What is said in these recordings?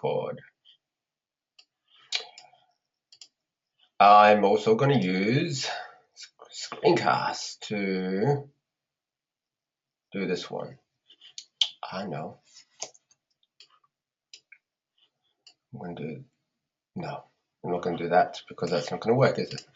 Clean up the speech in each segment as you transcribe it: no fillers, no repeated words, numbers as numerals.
record. I'm also going to use screencast to do this one. I know. I'm going to do, no, I'm not going to do that because that's not going to work, is it?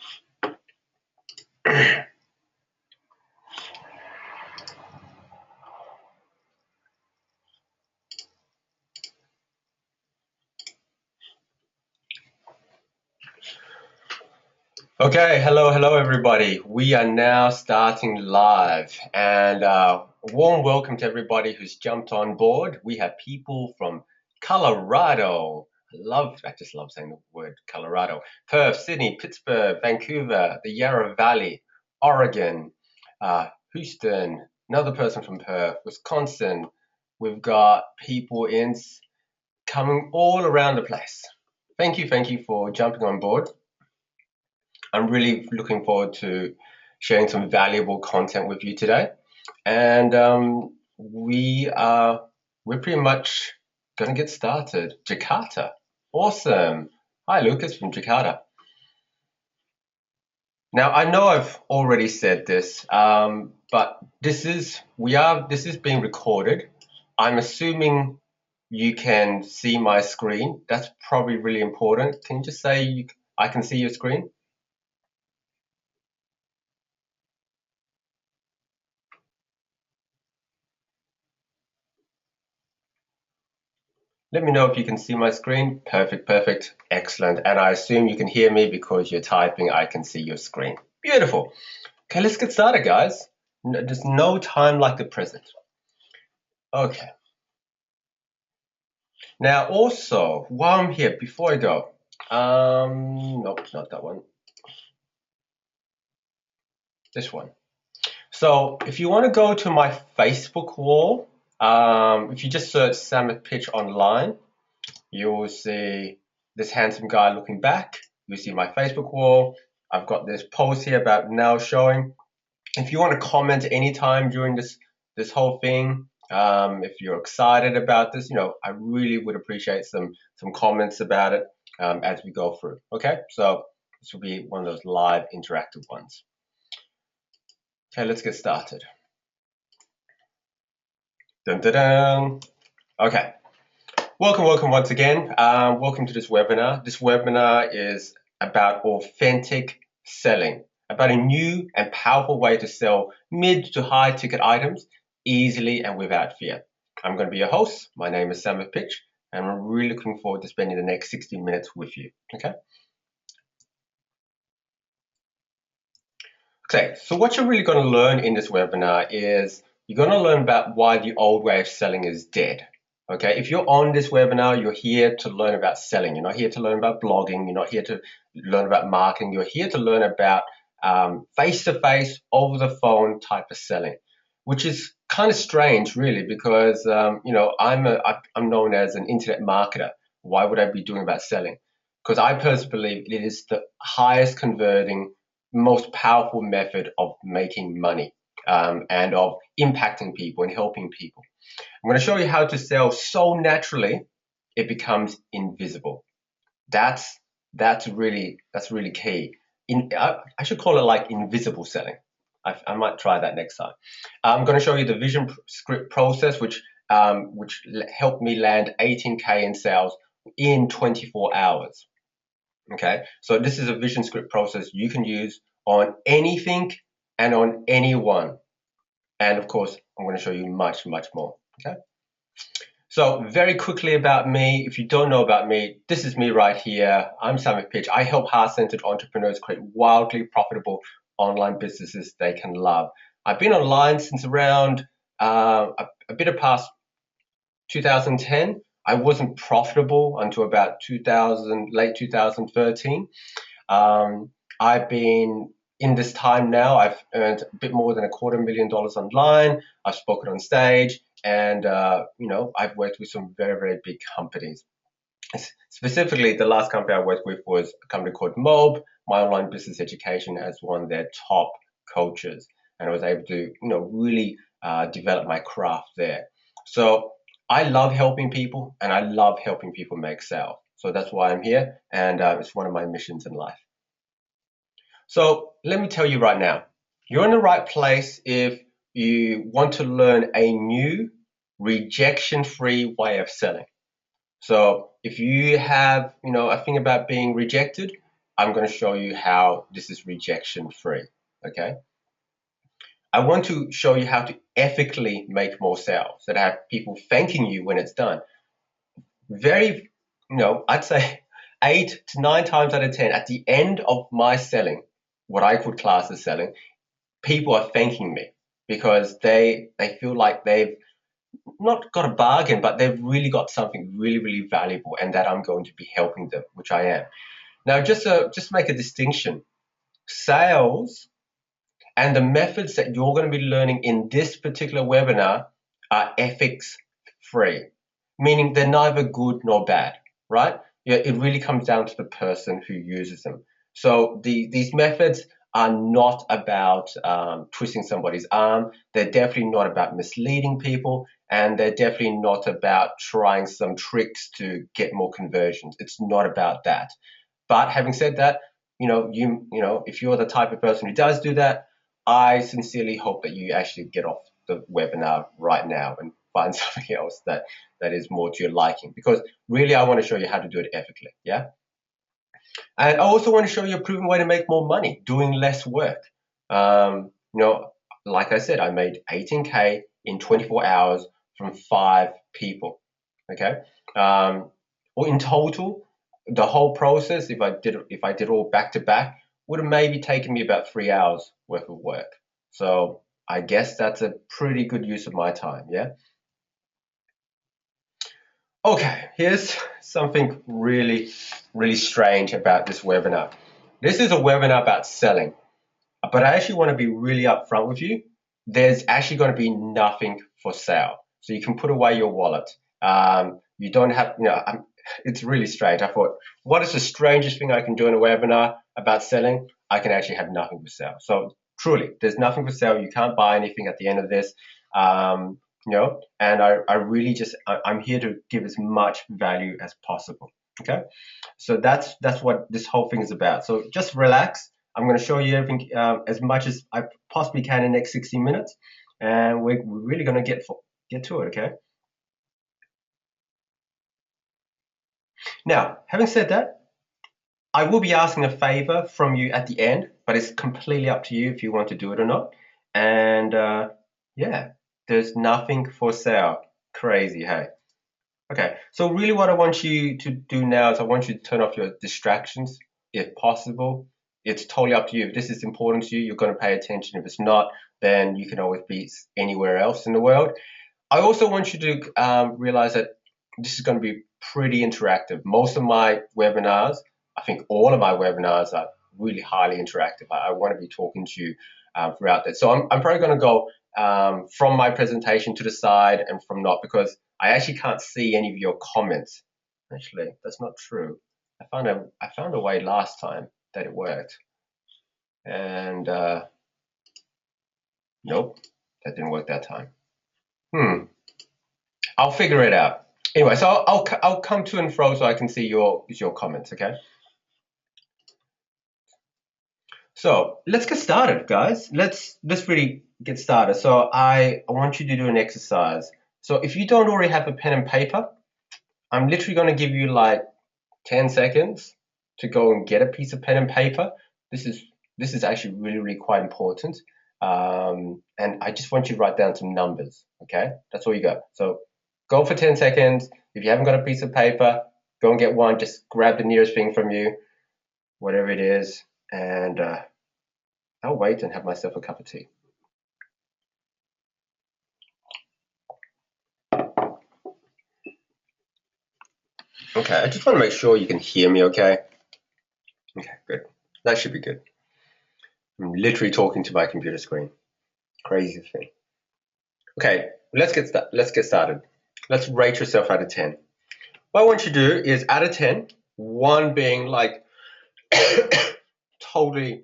Okay, hello everybody. We are now starting live, and a warm welcome to everybody who's jumped on board. We have people from Colorado. I just love saying the word Colorado. Perth, Sydney, Pittsburgh, Vancouver, the Yarra Valley, Oregon, Houston, another person from Perth, Wisconsin. We've got people coming all around the place. Thank you for jumping on board. I'm really looking forward to sharing some valuable content with you today. And we're pretty much going to get started. Jakarta. Awesome. Hi, Lucas from Jakarta. Now, I know I've already said this, but this is being recorded. I'm assuming you can see my screen. That's probably really important. Can you just say I can see your screen? Let me know if you can see my screen. Perfect, excellent. And I assume you can hear me because you're typing. I can see your screen. Beautiful. Okay, let's get started, guys. There's no time like the present. Okay. Now, also, while I'm here, before I go, nope, not that one. This one. So, if you want to go to my Facebook wall, if you just search Samith Pich online, you will see this handsome guy looking back. You see my Facebook wall. I've got this post here about now showing. If you want to comment anytime during this whole thing, if you're excited about this, I really would appreciate some comments about it as we go through. Okay, so this will be one of those live interactive ones. Okay, let's get started. Dun, dun, dun. Okay. Welcome once again. Welcome to this webinar. This webinar is about authentic selling, about a new and powerful way to sell mid to high ticket items easily and without fear. I'm going to be your host. My name is Samith Pich, and I'm really looking forward to spending the next 60 minutes with you. Okay, so what you're really going to learn in this webinar is you're going to learn about why the old way of selling is dead. Okay, if you're on this webinar, you're here to learn about selling. You're not here to learn about blogging. You're not here to learn about marketing. You're here to learn about face-to-face, over-the-phone type of selling, which is kind of strange, really, because I'm known as an internet marketer. Why would I be doing about selling? Because I personally believe it is the highest converting, most powerful method of making money and of impacting people and helping people. I'm going to show you how to sell so naturally it becomes invisible. That's really key. I should call it like invisible selling. I might try that next time. I'm going to show you the vision script process, which helped me land 18K in sales in 24 hours. Okay, so this is a vision script process you can use on anything and on anyone. And of course, I'm going to show you much more. Okay. So very quickly about me, if you don't know about me, this is me right here. I'm Samith Pich. I help heart-centered entrepreneurs create wildly profitable online businesses they can love. I've been online since around a bit past 2010. I wasn't profitable until about late 2013. I've been in this time now. I've earned a bit more than $250,000 online. I've spoken on stage. And, I've worked with some very big companies. Specifically, the last company I worked with was a company called Mob. My online business education as one of their top coaches. And I was able to, really develop my craft there. So I love helping people and I love helping people make sales. So that's why I'm here, and it's one of my missions in life. So let me tell you right now, you're in the right place if you want to learn a new rejection-free way of selling. So if you have, a thing about being rejected, I'm going to show you how this is rejection-free. Okay. I want to show you how to ethically make more sales that have people thanking you when it's done. Very, I'd say 8 to 9 times out of 10, at the end of my selling, what I could class as selling, people are thanking me because they feel like they've not got a bargain, but they've really got something really, really valuable and that I'm going to be helping them, which I am. Now, just make a distinction. Sales and the methods that you're going to be learning in this particular webinar are ethics free, meaning they're neither good nor bad, right? Yeah, it really comes down to the person who uses them. So these methods are not about twisting somebody's arm. They're definitely not about misleading people, and they're definitely not about trying some tricks to get more conversions. It's not about that. But having said that, if you're the type of person who does do that, I sincerely hope that you actually get off the webinar right now and find something else that is more to your liking. Because really, I want to show you how to do it ethically. Yeah. And I also want to show you a proven way to make more money doing less work. Like I said, I made 18K in 24 hours from 5 people. Okay. Or in total, the whole process, if I did all back to back, would have maybe taken me about 3 hours worth of work. So I guess that's a pretty good use of my time. Yeah. Okay, here's something really, really strange about this webinar. This is a webinar about selling, but I actually want to be really upfront with you. There's actually going to be nothing for sale. So you can put away your wallet. You don't have, it's really strange. I thought, what is the strangest thing I can do in a webinar about selling? I can actually have nothing for sale. So truly, there's nothing for sale. You can't buy anything at the end of this. And I really I'm here to give as much value as possible. Okay. So that's what this whole thing is about. So just relax. I'm going to show you everything as much as I possibly can in the next 60 minutes, and we're really going to get to it. Okay. Now, having said that, I will be asking a favor from you at the end, but it's completely up to you if you want to do it or not. And yeah, there's nothing for sale. Crazy, hey? Okay, so really what I want you to do now is I want you to turn off your distractions if possible. It's totally up to you. If this is important to you, you're going to pay attention. If it's not, then you can always be anywhere else in the world. I also want you to realize that this is going to be pretty interactive. Most of my webinars, I think all of my webinars are really highly interactive. I want to be talking to you throughout that. So I'm probably going to go from my presentation to the side and from not, because I actually can't see any of your comments. Actually, that's not true. I found a way last time that it worked, and nope, that didn't work that time. I'll figure it out. Anyway, so I'll come to and fro so I can see your comments. Okay. So let's get started, guys. Let's really get started. So I want you to do an exercise. So if you don't already have a pen and paper, I'm literally going to give you like 10 seconds to go and get a piece of pen and paper. This is actually really, really quite important. And I just want you to write down some numbers. Okay, that's all you got. So go for 10 seconds. If you haven't got a piece of paper, go and get one. Just grab the nearest thing from you, whatever it is, and I'll wait and have myself a cup of tea. Okay, I just want to make sure you can hear me okay. Okay, good. That should be good. I'm literally talking to my computer screen. Crazy thing. Okay, let's get started. Let's rate yourself out of 10. What I want you to do is out of 10, 1 being like totally,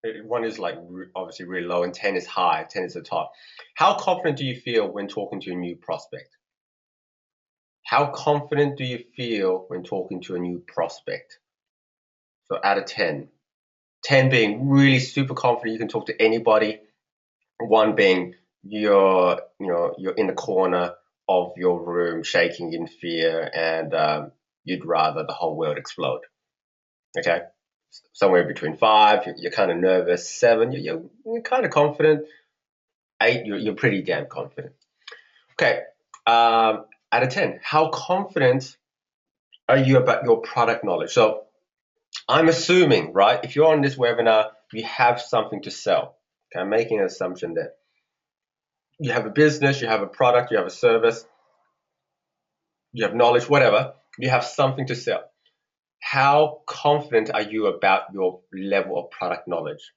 1 is like obviously really low and 10 is high, 10 is the top. How confident do you feel when talking to a new prospect? How confident do you feel when talking to a new prospect? So out of 10, 10 being really super confident, you can talk to anybody. One being you're in the corner of your room, shaking in fear, and you'd rather the whole world explode. Okay, somewhere between 5, you're kind of nervous. 7, you're kind of confident. 8, you're pretty damn confident. Okay, out of 10, how confident are you about your product knowledge? So I'm assuming, right, if you're on this webinar, you have something to sell. Okay, I'm making an assumption that you have a business, you have a product, you have a service, you have knowledge, whatever, you have something to sell. How confident are you about your level of product knowledge?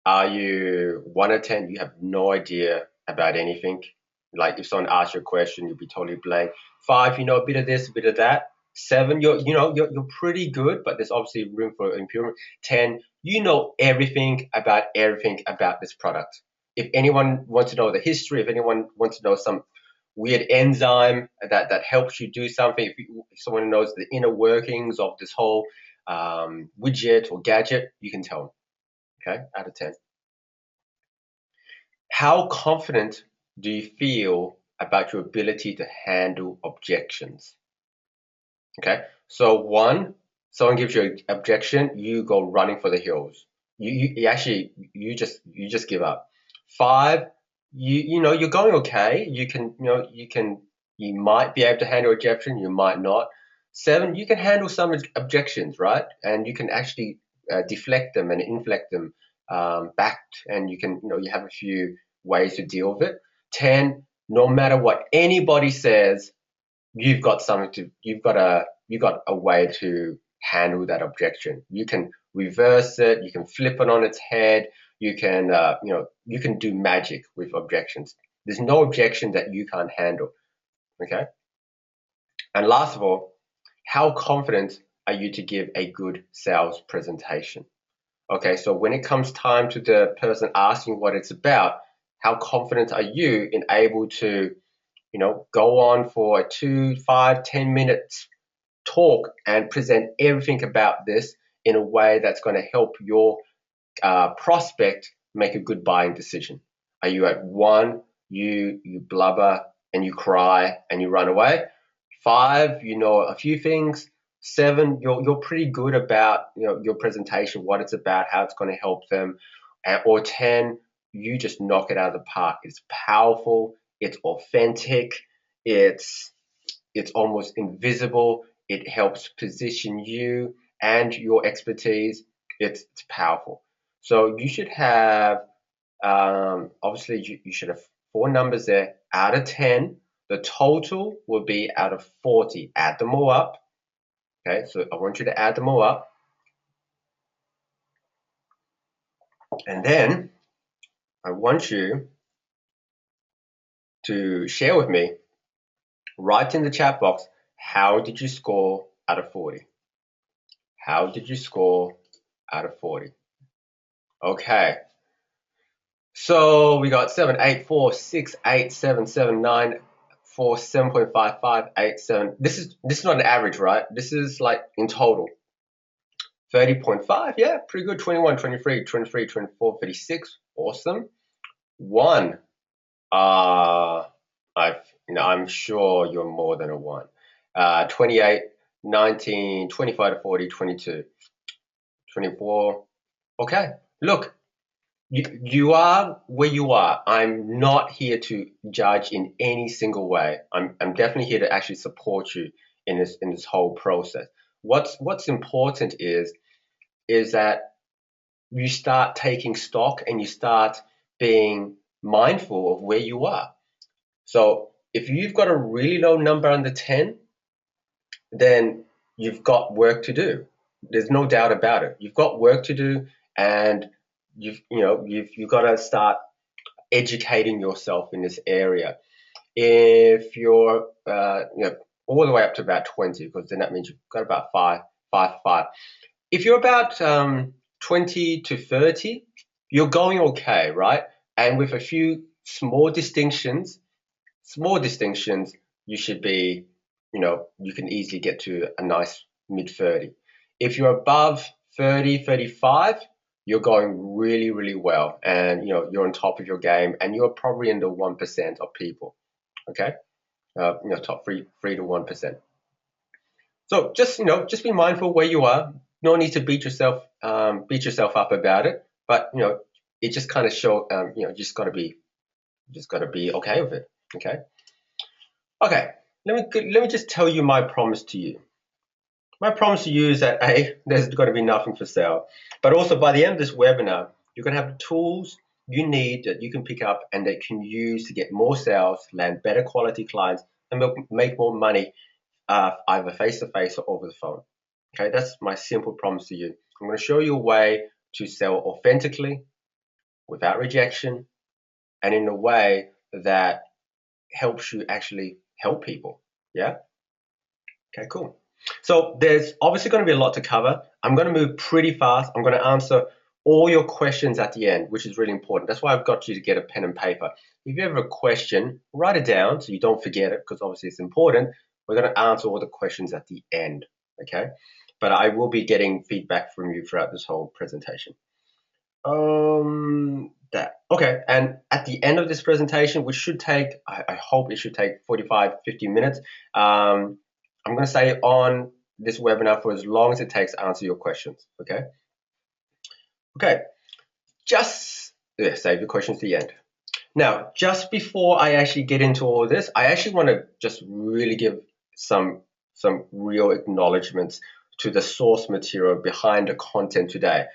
Are you 1 or 10, you have no idea about anything? Like if someone asks you a question, you'll be totally blank. 5, you know a bit of this, a bit of that. 7, you're pretty good, but there's obviously room for improvement. 10, you know everything about this product. If anyone wants to know the history, if anyone wants to know some weird enzyme that helps you do something, if someone knows the inner workings of this whole widget or gadget, you can tell them. Okay, out of 10. How confident do you feel about your ability to handle objections? Okay, so 1, someone gives you an objection, you go running for the hills. You actually you just give up. 5, you're going okay. You might be able to handle objection, you might not. 7, you can handle some objections, right? And you can actually deflect them and inflect them back, and you have a few ways to deal with it. 10, no matter what anybody says, you've got a way to handle that objection. You can reverse it, you can flip it on its head, you can do magic with objections. There's no objection that you can't handle. Okay. And last of all, how confident are you to give a good sales presentation? Okay, so when it comes time to the person asking what it's about, how confident are you in able to go on for a 2, 5, 10 minutes talk and present everything about this in a way that's going to help your prospect make a good buying decision? Are you at 1, you blubber and you cry and you run away? 5, you know a few things. 7, you're pretty good about your presentation, what it's about, how it's going to help them. Or 10, you just knock it out of the park. It's powerful, it's authentic, it's almost invisible. It helps position you and your expertise. It's powerful. So you should have, obviously, you should have 4 numbers there. Out of 10, the total will be out of 40. Add them all up. Okay, so I want you to add them all up. And then I want you to share with me, write in the chat box, how did you score out of 40? How did you score out of 40? Okay. So we got 7, 8, 4, 6, 8, 7, 7, 9, 4, 7.5, 5, 8, 7. This is not an average, right? This is like in total. 30.5, yeah, pretty good. 21, 23, 23, 24, 36. Awesome. 1. I'm sure you're more than a 1. 28, 19, 25 to 40, 22, 24. Okay. Look, you are where you are. I'm not here to judge in any single way. I'm definitely here to actually support you in this whole process. What's important is that you start taking stock and you start being mindful of where you are. So if you've got a really low number under 10, then you've got work to do. There's no doubt about it. You've got work to do, and you've got to start educating yourself in this area. If you're all the way up to about 20, because then that means you've got about 5. If you're about 20 to 30, you're going okay, right? And with a few small distinctions, you should be you can easily get to a nice mid-30. If you're above 30, 35, you're going really, really well, and you're on top of your game, and you're probably in the 1% of people. Okay, top three to 1%. So just be mindful where you are. No need to beat yourself up about it, but it just kind of show just gotta be okay with it. Okay. Okay. Let me just tell you my promise to you. My promise to you is that there's going to be nothing for sale, but also by the end of this webinar, you're going to have the tools you need that you can pick up and that you can use to get more sales, land better quality clients, and make more money, either face to face or over the phone. Okay, that's my simple promise to you. I'm going to show you a way to sell authentically, without rejection, and in a way that helps you actually help people. Yeah. Okay, cool. So there's obviously going to be a lot to cover. I'm going to move pretty fast. I'm going to answer all your questions at the end, which is really important. That's why I've got you to get a pen and paper. If you have a question, write it down so you don't forget it, because obviously it's important. We're going to answer all the questions at the end, okay? But I will be getting feedback from you throughout this whole presentation. Okay, and at the end of this presentation, which should take, I hope it should take 45, 50 minutes, I'm going to stay on this webinar for as long as it takes to answer your questions, okay? Okay, save your questions to the end. Now, just before I actually get into all of this, I actually want to just really give some real acknowledgements to the source material behind the content today.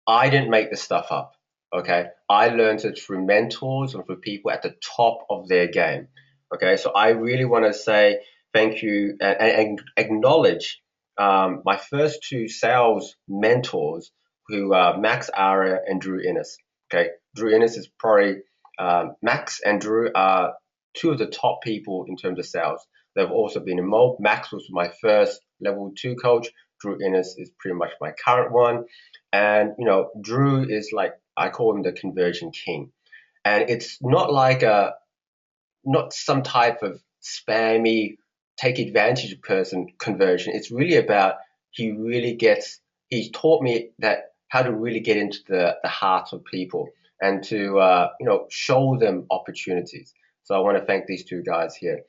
I didn't make this stuff up, okay? I learned it through mentors and through people at the top of their game, okay? So I really want to say thank you and acknowledge my first two sales mentors, who are Max Aria and Drew Innes, okay? Drew Innes is probably, Max and Drew are two of the top people in terms of sales. They've also been involved. Max was my first level 2 coach. Drew Innes is pretty much my current one. And Drew is like, I call him the conversion king. And it's not some type of spammy take advantage of person conversion. It's really about he's taught me that how to really get into the hearts of people and to show them opportunities. So I want to thank these two guys here.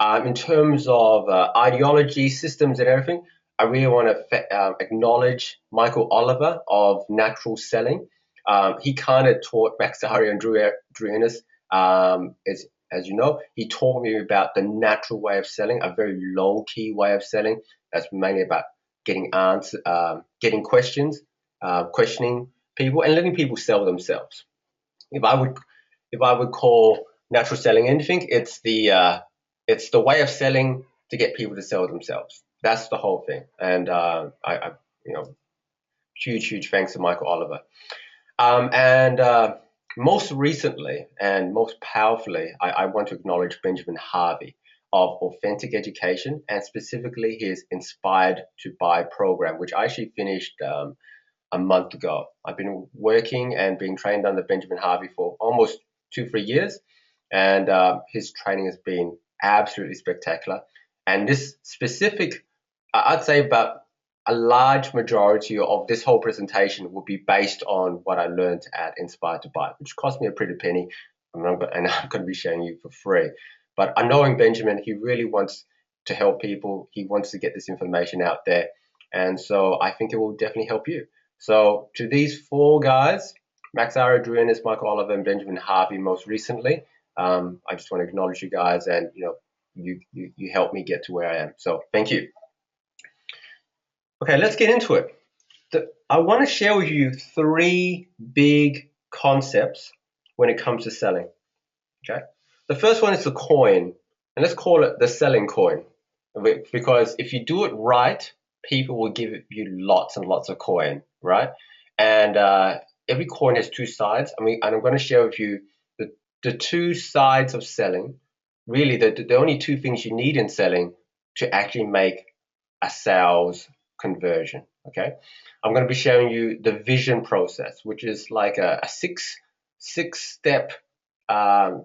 In terms of ideology, systems, and everything, I really want to acknowledge Michael Oliver of Natural Selling. He kind of taught Max Zahari and Drew Innes, as you know. He taught me about the natural way of selling, a very low-key way of selling. That's mainly about getting questions, questioning people, and letting people sell themselves. If I would call natural selling anything, it's the way of selling to get people to sell themselves. That's the whole thing. And huge thanks to Michael Oliver. And most recently and most powerfully, I want to acknowledge Benjamin Harvey of Authentic Education, and specifically his Inspired to Buy program, which I actually finished a month ago. I've been working and being trained under Benjamin Harvey for almost 2-3 years, and his training has been absolutely spectacular. And this specific, I'd say about a large majority of this whole presentation will be based on what I learned at Inspired to Buy, which cost me a pretty penny, and I'm going to be sharing you for free. But knowing Benjamin, he really wants to help people. He wants to get this information out there. And so I think it will definitely help you. So to these 4 guys, Max Ara, Drew Innes, Michael Oliver, and Benjamin Harvey most recently, I just want to acknowledge you guys, and you helped me get to where I am. So thank you. Okay, let's get into it. I want to share with you 3 big concepts when it comes to selling. Okay, the first one is the coin, and let's call it the selling coin, because if you do it right, people will give you lots and lots of coin, right? And every coin has 2 sides. And I'm going to share with you the 2 sides of selling. Really, the only 2 things you need in selling to actually make a sales conversion. Okay, I'm going to be showing you the vision process, which is like a 6-step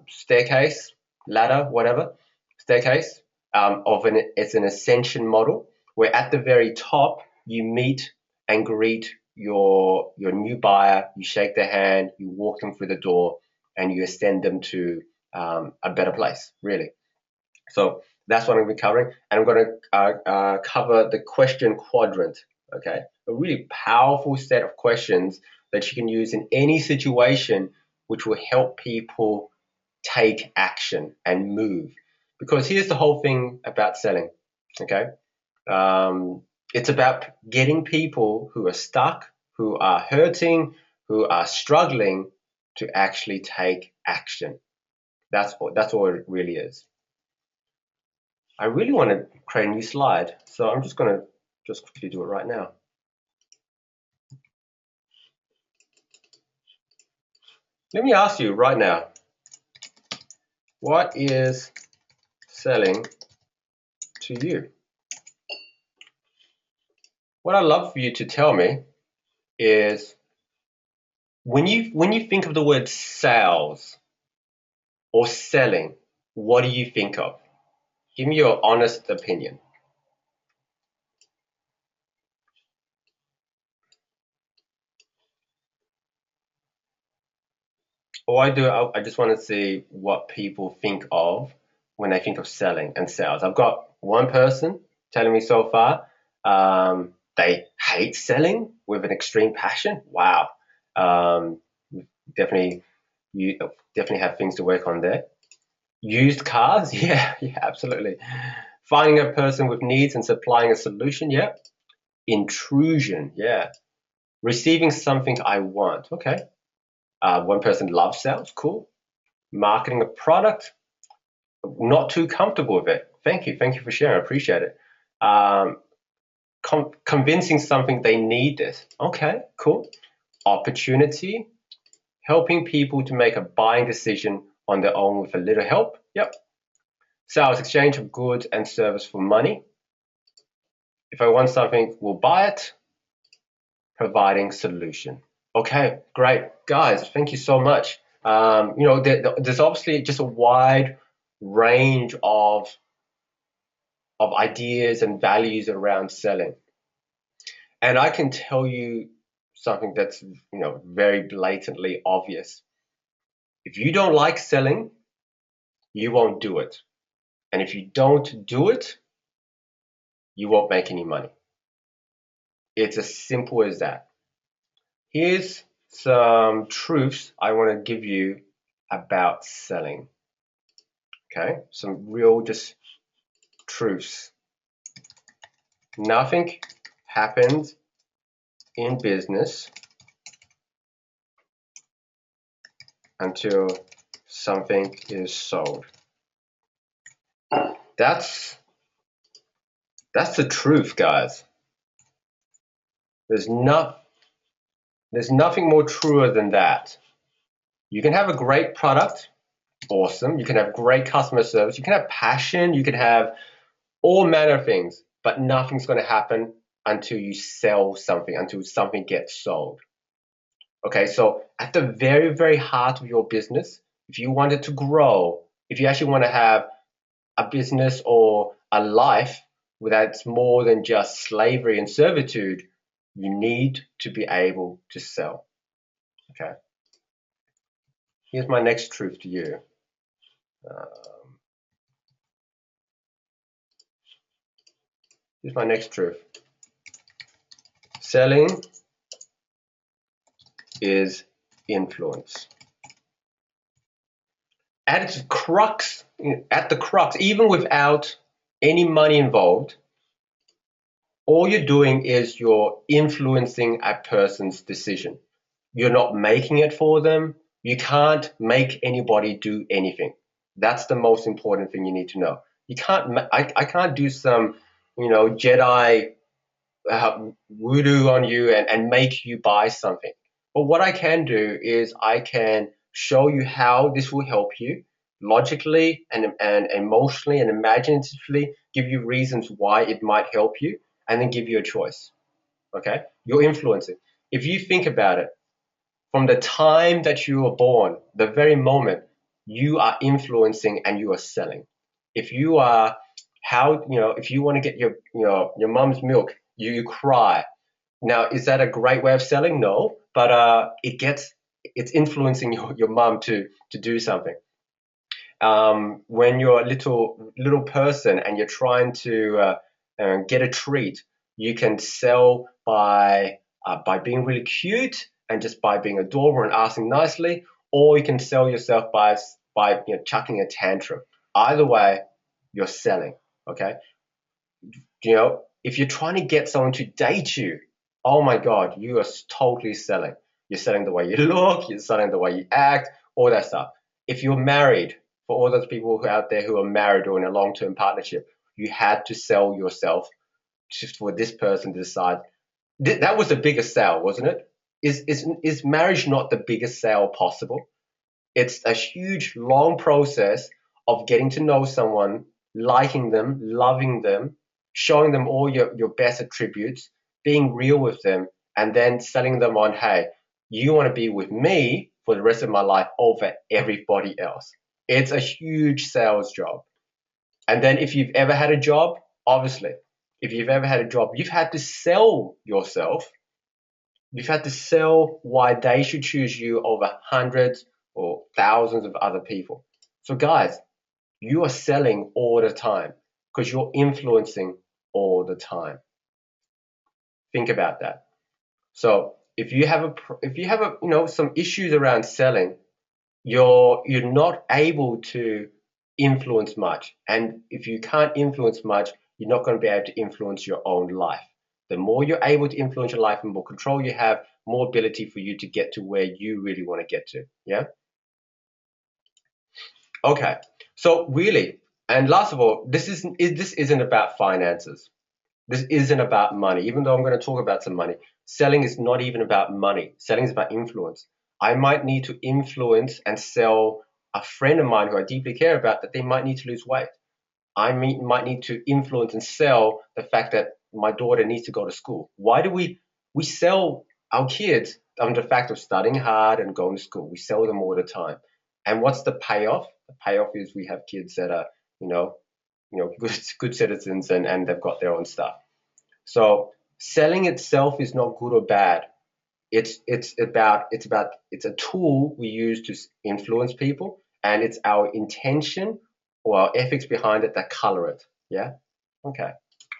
staircase, ladder, whatever, staircase it's an ascension model where at the very top you meet and greet your new buyer, you shake their hand, you walk them through the door, and you ascend them to a better place, really. So that's what I'm going to be covering, and I'm going to cover the question quadrant. Okay, a really powerful set of questions that you can use in any situation, which will help people take action and move. Because here's the whole thing about selling. Okay, it's about getting people who are stuck, who are hurting, who are struggling to actually take action. That's all it really is. I really want to create a new slide, so I'm just going to just quickly do it right now. Let me ask you right now, what is selling to you? What I'd love for you to tell me is when you think of the word sales or selling, what do you think of? Give me your honest opinion. I just want to see what people think of when they think of selling and sales. I've got one person telling me so far they hate selling with an extreme passion. Wow. Um, definitely, you definitely have things to work on there. Used cars, yeah, yeah, absolutely. Finding a person with needs and supplying a solution, yeah. Intrusion, yeah. Receiving something I want, okay. One person loves sales, cool. Marketing a product, not too comfortable with it. Thank you for sharing. I appreciate it. Um, convincing something they need this. Okay, cool. Opportunity, helping people to make a buying decision on their own with a little help. Yep. Sales, exchange of goods and service for money. If I want something, we'll buy it. Providing solution. Okay, great. Guys, thank you so much. There's obviously just a wide range of ideas and values around selling. And I can tell you something that's very blatantly obvious. If you don't like selling, you won't do it. And if you don't do it, you won't make any money. It's as simple as that. Here's some truths I want to give you about selling. Okay, some real just truths. Nothing happens in business until something is sold. That's the truth, guys. There's nothing more truer than that. You can have a great product, awesome. You can have great customer service. You can have passion. You can have all manner of things, but nothing's going to happen until you sell something, until something gets sold. Okay, so at the very, very heart of your business, if you want it to grow, if you actually want to have a business or a life that's more than just slavery and servitude, you need to be able to sell. Okay. Here's my next truth to you. Here's my next truth. Selling is influence. At its crux, even without any money involved, all you're doing is you're influencing a person's decision. You're not making it for them. You can't make anybody do anything. That's the most important thing you need to know. You can't. I can't do some, Jedi voodoo on you and make you buy something. But what I can do is I can show you how this will help you logically and emotionally and imaginatively, give you reasons why it might help you, and then give you a choice. Okay? You're influencing. If you think about it, from the time that you were born, the very moment, you are influencing and you are selling. If you are How, if you want to get your mom's milk, you cry. Now, is that a great way of selling? No, but it's influencing your mom to do something. When you're a little person and you're trying to get a treat, you can sell by being really cute and just by being adorable and asking nicely, or you can sell yourself by chucking a tantrum. Either way, you're selling. Okay, if you're trying to get someone to date you, oh my God, you are totally selling. You're selling the way you look, you're selling the way you act, all that stuff. If you're married, for all those people who are out there who are married or in a long-term partnership, you had to sell yourself for this person to decide. That was the biggest sale, wasn't it? Is marriage not the biggest sale possible? It's a huge, long process of getting to know someone, liking them, loving them, showing them all your best attributes, being real with them, and then selling them on, hey, you want to be with me for the rest of my life over everybody else. It's a huge sales job. And then if you've ever had a job, obviously, if you've ever had a job, you've had to sell yourself. You've had to sell why they should choose you over hundreds or thousands of other people. So, guys, you are selling all the time because you're influencing all the time. Think about that. So, if you have some issues around selling, you're not able to influence much. And if you can't influence much, you're not going to be able to influence your own life. The more you're able to influence your life and more control you have, more ability for you to get to where you really want to get to. Yeah? Okay. So really, and last of all, this isn't about finances. This isn't about money, even though I'm going to talk about some money. Selling is not even about money. Selling is about influence. I might need to influence and sell a friend of mine who I deeply care about that they might need to lose weight. Might need to influence and sell the fact that my daughter needs to go to school. Why do we sell our kids on the fact of studying hard and going to school? We sell them all the time. And what's the payoff? The payoff is we have kids that are, good citizens and they've got their own stuff. So selling itself is not good or bad. It's a tool we use to influence people, and it's our intention or our ethics behind it that color it. Yeah. Okay.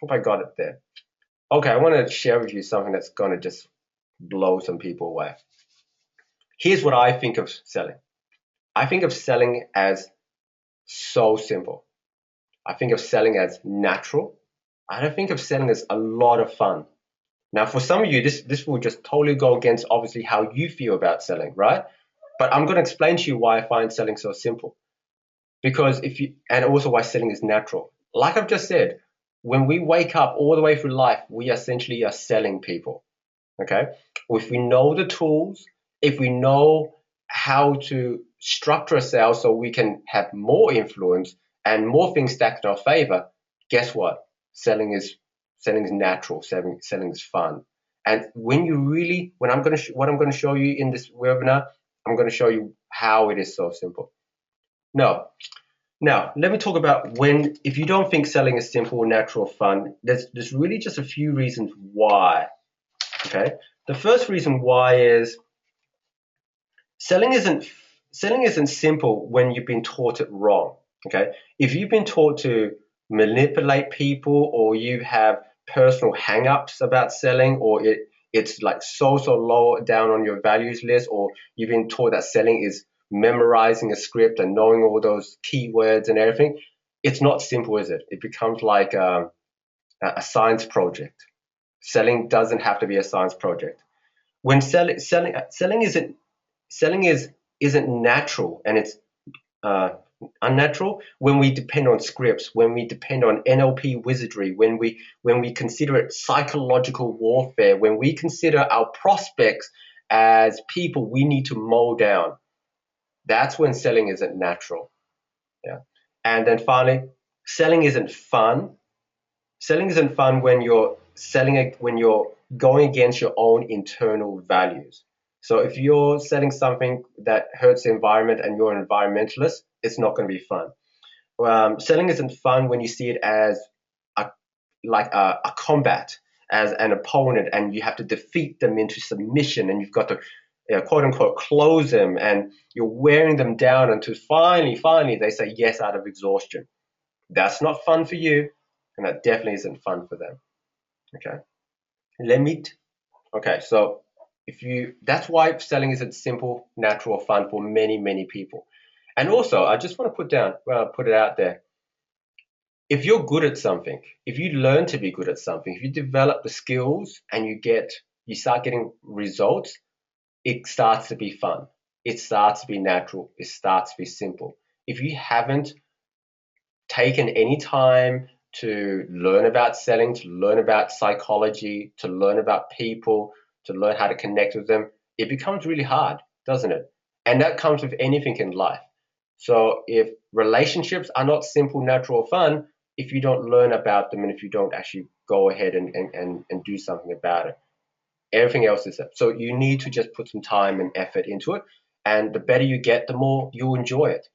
Hope I got it there. Okay, I want to share with you something that's gonna just blow some people away. Here's what I think of selling. I think of selling as so simple. I think of selling as natural. I don't think of selling as a lot of fun. Now, for some of you, this will just totally go against obviously how you feel about selling, right? But I'm going to explain to you why I find selling so simple. Because and also why selling is natural. Like I've just said, when we wake up all the way through life, we essentially are selling people. Okay? If we know the tools, if we know how to structure a sale so we can have more influence and more things stacked in our favor, guess what? Selling is natural. Selling is fun. And when what I'm going to show you in this webinar, I'm going to show you how it is so simple. No. Now, let me talk about if you don't think selling is simple, natural, fun, there's really just a few reasons why. Okay. The first reason why is selling isn't simple when you've been taught it wrong. Okay. If you've been taught to manipulate people, or you have personal hang-ups about selling, or it's like so low down on your values list, or you've been taught that selling is memorizing a script and knowing all those keywords and everything, it's not simple, is it? It becomes like a science project. Selling doesn't have to be a science project. When selling isn't natural, and it's uh, unnatural when we depend on scripts, when we depend on NLP wizardry, when we consider it psychological warfare, when we consider our prospects as people we need to mow down. That's when selling isn't natural. Yeah. And then finally, selling isn't fun. Selling isn't fun when you're going against your own internal values. So if you're selling something that hurts the environment and you're an environmentalist, it's not going to be fun. selling isn't fun when you see it as a a combat, as an opponent, and you have to defeat them into submission, and you've got to quote unquote close them, and you're wearing them down until finally they say yes out of exhaustion. That's not fun for you, and that definitely isn't fun for them. Okay, limit. Okay, so if you, that's why selling isn't simple, natural, or fun for many people. And also, I just want to put it out there. If you're good at something, if you learn to be good at something, if you develop the skills and you start getting results, it starts to be fun. It starts to be natural. It starts to be simple. If you haven't taken any time to learn about selling, to learn about psychology, to learn about people, to learn how to connect with them, it becomes really hard, doesn't it? And that comes with anything in life. So if relationships are not simple, natural, or fun, if you don't learn about them and if you don't actually go ahead and do something about it, everything else is up. So you need to just put some time and effort into it. And the better you get, the more you'll enjoy it.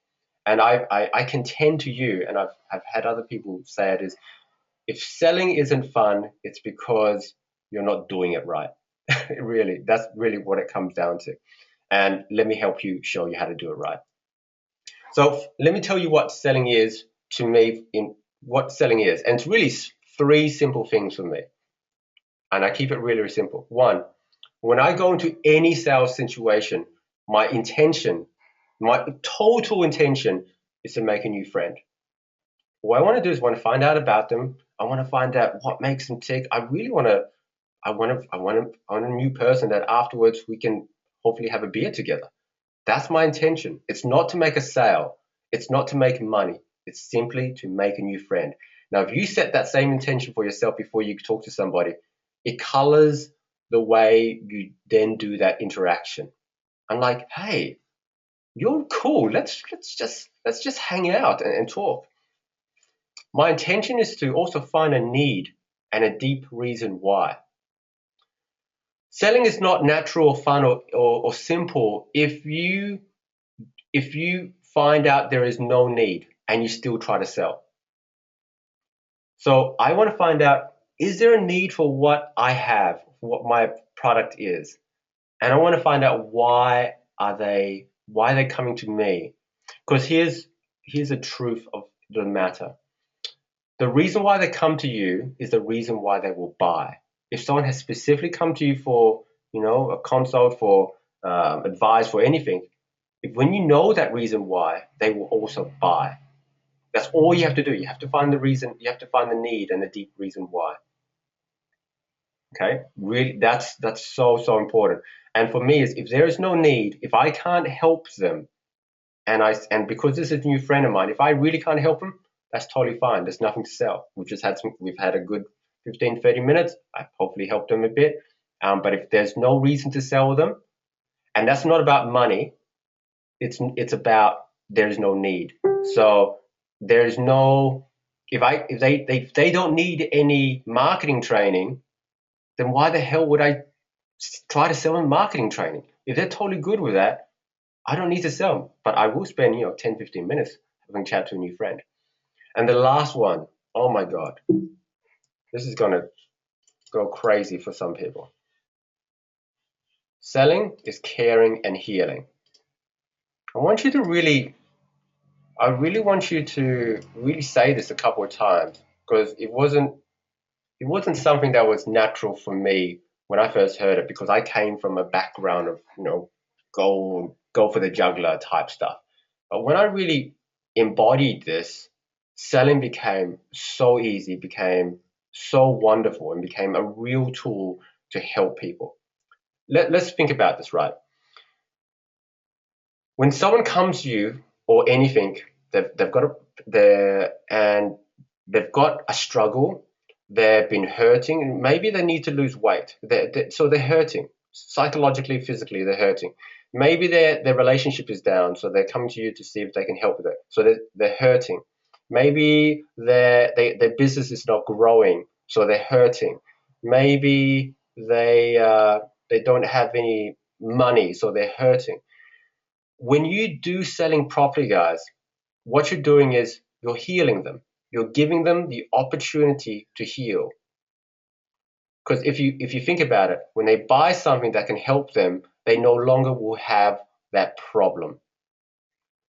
And I contend to you, and I've had other people say it, is if selling isn't fun, it's because you're not doing it right. Really, that's really what it comes down to. And let me help you show you how to do it right. So let me tell you what selling is to me, in what selling is. And it's really three simple things for me. And I keep it really simple. One, when I go into any sales situation, my intention, my total intention is to make a new friend. What I want to do is want to find out about them. I want to find out what makes them tick. I really want to. I want a new person that afterwards we can hopefully have a beer together. That's my intention. It's not to make a sale. It's not to make money. It's simply to make a new friend. Now, if you set that same intention for yourself before you talk to somebody, it colors the way you then do that interaction. I'm like, hey, you're cool. Let's just hang out and talk. My intention is to also find a need and a deep reason why. Selling is not natural or fun or simple if you find out there is no need and you still try to sell. So I want to find out, is there a need for what I have, for what my product is? And I want to find out why are they coming to me? Because here's the truth of the matter. The reason why they come to you is the reason why they will buy. If someone has specifically come to you for, a consult, for advice, for anything, when you know that reason why, they will also buy. That's all you have to do. You have to find the reason, you have to find the need and the deep reason why. Okay, really, that's so important. And for me, is if there is no need, if I can't help them, and because this is a new friend of mine, if I really can't help them, that's totally fine. There's nothing to sell. We've had a good 15, 30 minutes. I've hopefully helped them a bit. But if there's no reason to sell them, and that's not about money, it's about there's no need. So there's no if they don't need any marketing training, then why the hell would I try to sell them marketing training? If they're totally good with that, I don't need to sell them, but I will spend 10, 15 minutes having a chat to a new friend. And the last one, oh my God, this is gonna go crazy for some people. Selling is caring and healing. I want you to really I really want you to really say this a couple of times because it wasn't something that was natural for me when I first heard it because I came from a background of go for the juggler type stuff. But when I really embodied this, selling became so easy, became so wonderful, and became a real tool to help people. Let's think about this, right? When someone comes to you or anything, they've got and they've got a struggle, they've been hurting, and maybe they need to lose weight. So they're hurting psychologically, physically. They're hurting. Maybe their relationship is down, so they're coming to you to see if they can help with it. So they're hurting. Maybe their business is not growing, so they're hurting. Maybe they don't have any money, so they're hurting. When you do selling properly, guys, what you're doing is you're healing them. You're giving them the opportunity to heal. Because if you think about it, when they buy something that can help them, they no longer will have that problem.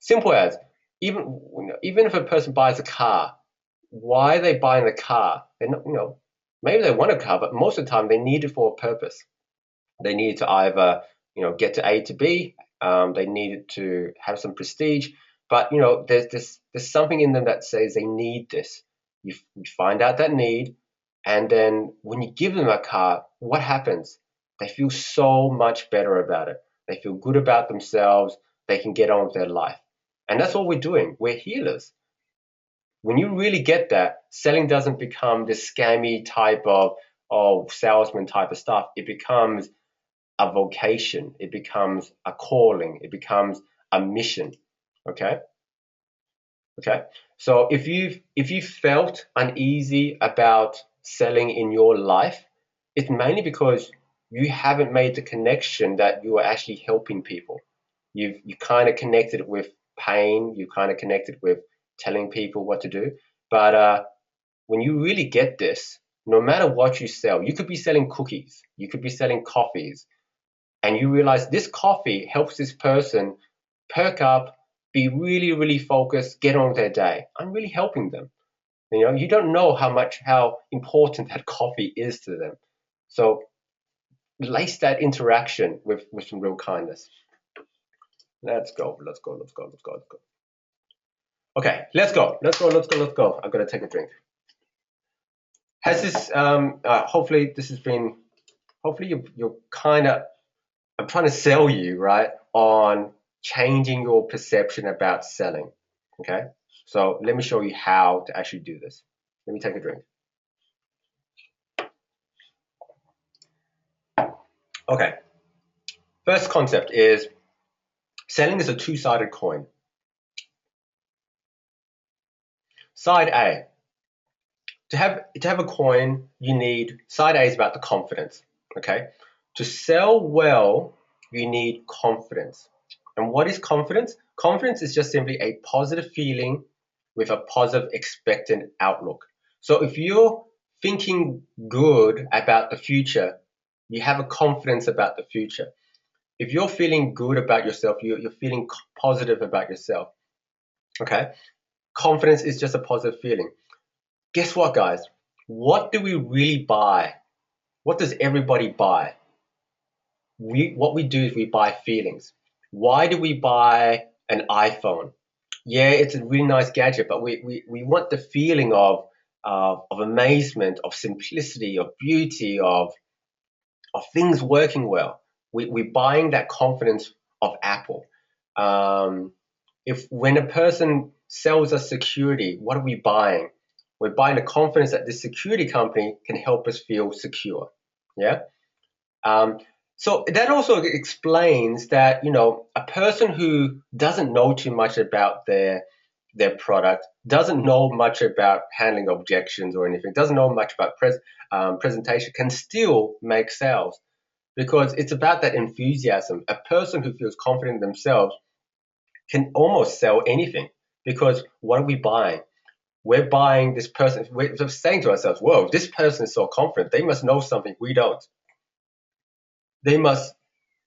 Simple as, even if a person buys a car, why are they buying the car? They're not, maybe they want a car, but most of the time they need it for a purpose. They need it to either get to A to B. They need it to have some prestige. But there's something in them that says they need this. You find out that need, and then when you give them a car, what happens? They feel so much better about it. They feel good about themselves. They can get on with their life. And that's all we're doing. We're healers. When you really get that, selling doesn't become this scammy type of salesman type of stuff. It becomes a vocation. It becomes a calling. It becomes a mission. Okay? Okay. So if you felt uneasy about selling in your life, it's mainly because you haven't made the connection that you are actually helping people. You kind of connected with pain. You kind of connected with telling people what to do. But when you really get this, no matter what you sell, you could be selling cookies, you could be selling coffees, and you realize this coffee helps this person perk up, be really, really focused, get on with their day. I'm really helping them. You don't know how important that coffee is to them. So lace that interaction with some real kindness. Let's go. Okay, let's go. I'm gonna take a drink. Has this hopefully this has been hopefully you're kind of I'm trying to sell you, right, on changing your perception about selling. Okay, so let me show you how to actually do this. Let me take a drink. Okay, first concept is selling is a two-sided coin. Side A, to have a coin, you need side A is about the confidence. Okay, to sell well, you need confidence. And what is confidence? Confidence is just simply a positive feeling with a positive expectant outlook. So if you're thinking good about the future, you have a confidence about the future. If you're feeling good about yourself, you're feeling positive about yourself. Okay? Confidence is just a positive feeling. Guess what, guys? What do we really buy? What does everybody buy? What we do is we buy feelings. Why do we buy an iPhone? Yeah, it's a really nice gadget, but we want the feeling of amazement, of simplicity, of beauty, of things working well. We're buying that confidence of Apple. If when a person sells us security, what are we buying? We're buying the confidence that this security company can help us feel secure. Yeah. Um, so that also explains that a person who doesn't know too much about their product, doesn't know much about handling objections or anything, doesn't know much about presentation, can still make sales because it's about that enthusiasm. A person who feels confident in themselves can almost sell anything because what are we buying? We're buying this person. We're saying to ourselves, "Whoa, this person is so confident. They must know something we don't. They must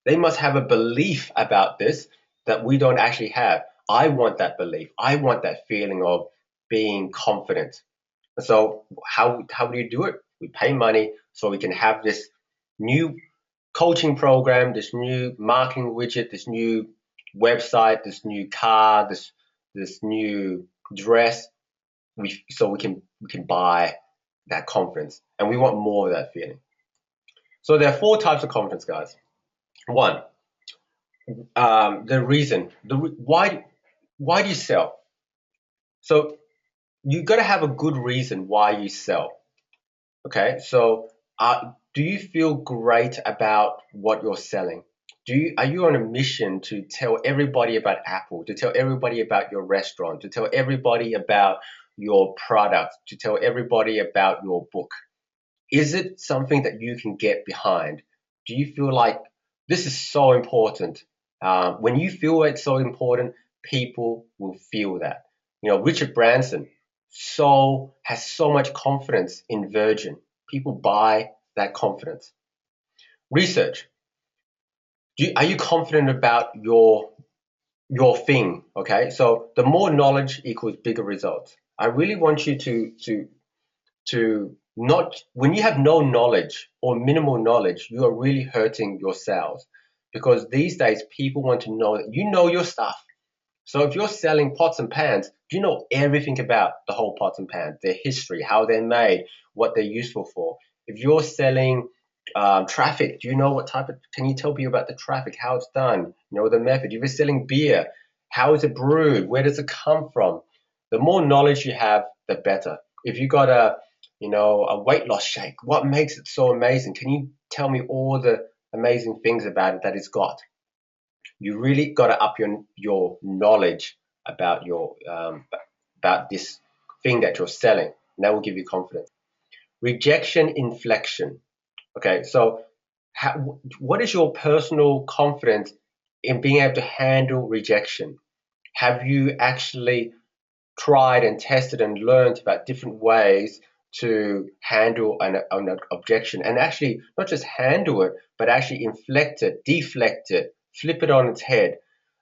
they must have a belief about this that we don't actually have. I want that belief. I want that feeling of being confident." So how do you do it? We pay money so we can have this new coaching program, this new marketing widget, this new website, this new car, this new dress. So we can buy that confidence, and we want more of that feeling. So there are four types of confidence, guys. One, the reason, why do you sell? So you got to have a good reason why you sell. Okay, so do you feel great about what you're selling? Are you on a mission to tell everybody about Apple, to tell everybody about your restaurant, to tell everybody about your product, to tell everybody about your book? Is it something that you can get behind? Do you feel like this is so important? When you feel it's so important, people will feel that. Richard Branson has so much confidence in Virgin. People buy that confidence. Research. Are you confident about your thing? Okay, so the more knowledge equals bigger results. I really want you to not, when you have no knowledge or minimal knowledge, you are really hurting your sales, because these days people want to know that you know your stuff. So if you're selling pots and pans, do you know everything about the whole pots and pans, their history, how they're made, what they're useful for? If you're selling traffic, do you know what type of, can you tell me about the traffic, how it's done, the method? If you're selling beer, how is it brewed? Where does it come from? The more knowledge you have, the better. If you got a weight loss shake, what makes it so amazing? Can you tell me all the amazing things about it that it's got? You really got to up your knowledge about about this thing that you're selling, and that will give you confidence. Rejection inflection. Okay, so what is your personal confidence in being able to handle rejection? Have you actually tried and tested and learned about different ways to handle an objection, and actually not just handle it, but actually inflect it, deflect it, flip it on its head?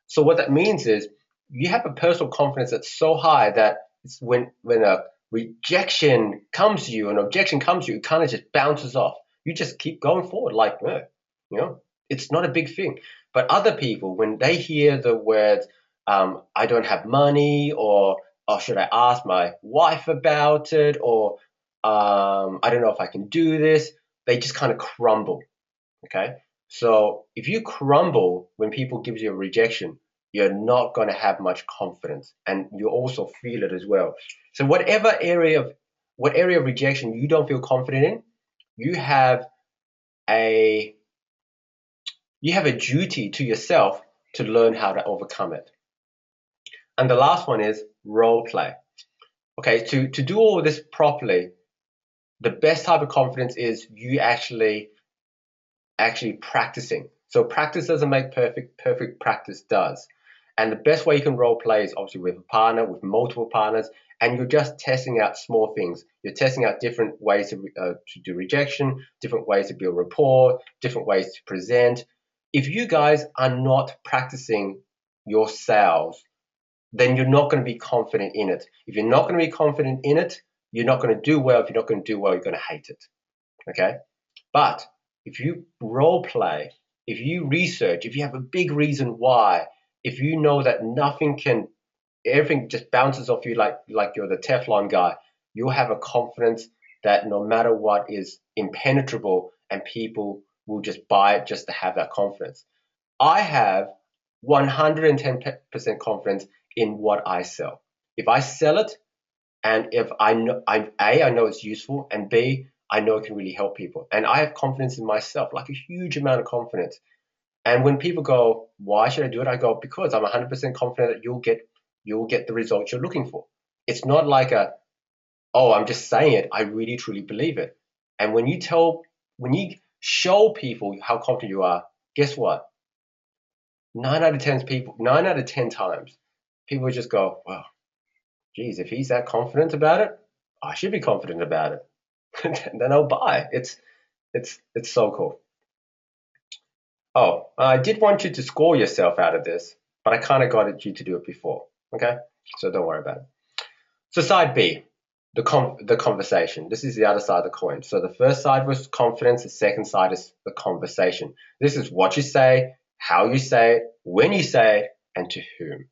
So what that means is you have a personal confidence that's so high that it's when a rejection comes to you, an objection comes to you, it kind of just bounces off. You just keep going forward like, it's not a big thing. But other people, when they hear the words, I don't have money, or should I ask my wife about it, or I don't know if I can do this, they just kind of crumble. Okay. So if you crumble when people give you a rejection, you're not going to have much confidence, and you also feel it as well. So whatever area of rejection you don't feel confident in, you have a duty to yourself to learn how to overcome it. And the last one is role play. Okay, to do all of this properly, the best type of confidence is you actually practicing. So practice doesn't make perfect, perfect practice does. And the best way you can role play is obviously with a partner, with multiple partners, and you're just testing out small things. You're testing out different ways to do rejection, different ways to build rapport, different ways to present. If you guys are not practicing your sales, then you're not going to be confident in it. If you're not going to be confident in it, you're not going to do well. If you're not going to do well, you're going to hate it. Okay? But if you role play, if you research, if you have a big reason why, if you know that everything just bounces off you like you're the Teflon guy, you'll have a confidence that no matter what is impenetrable, and people will just buy it just to have that confidence. I have 110% confidence in what I sell. If I sell it, and if I know, I know it's useful, and B, I know it can really help people. And I have confidence in myself, like a huge amount of confidence. And when people go, why should I do it? I go, because I'm 100% confident that you'll get the results you're looking for. It's not like I'm just saying it. I really, truly believe it. And when you show people how confident you are, guess what? 9 out of 10 times, people just go, well, geez, if he's that confident about it, I should be confident about it. Then I'll buy. It's so cool. Oh, I did want you to score yourself out of this, but I kind of got you to do it before. Okay, so don't worry about it. So side B, the conversation. This is the other side of the coin. So the first side was confidence. The second side is the conversation. This is what you say, how you say it, when you say it, and to whom.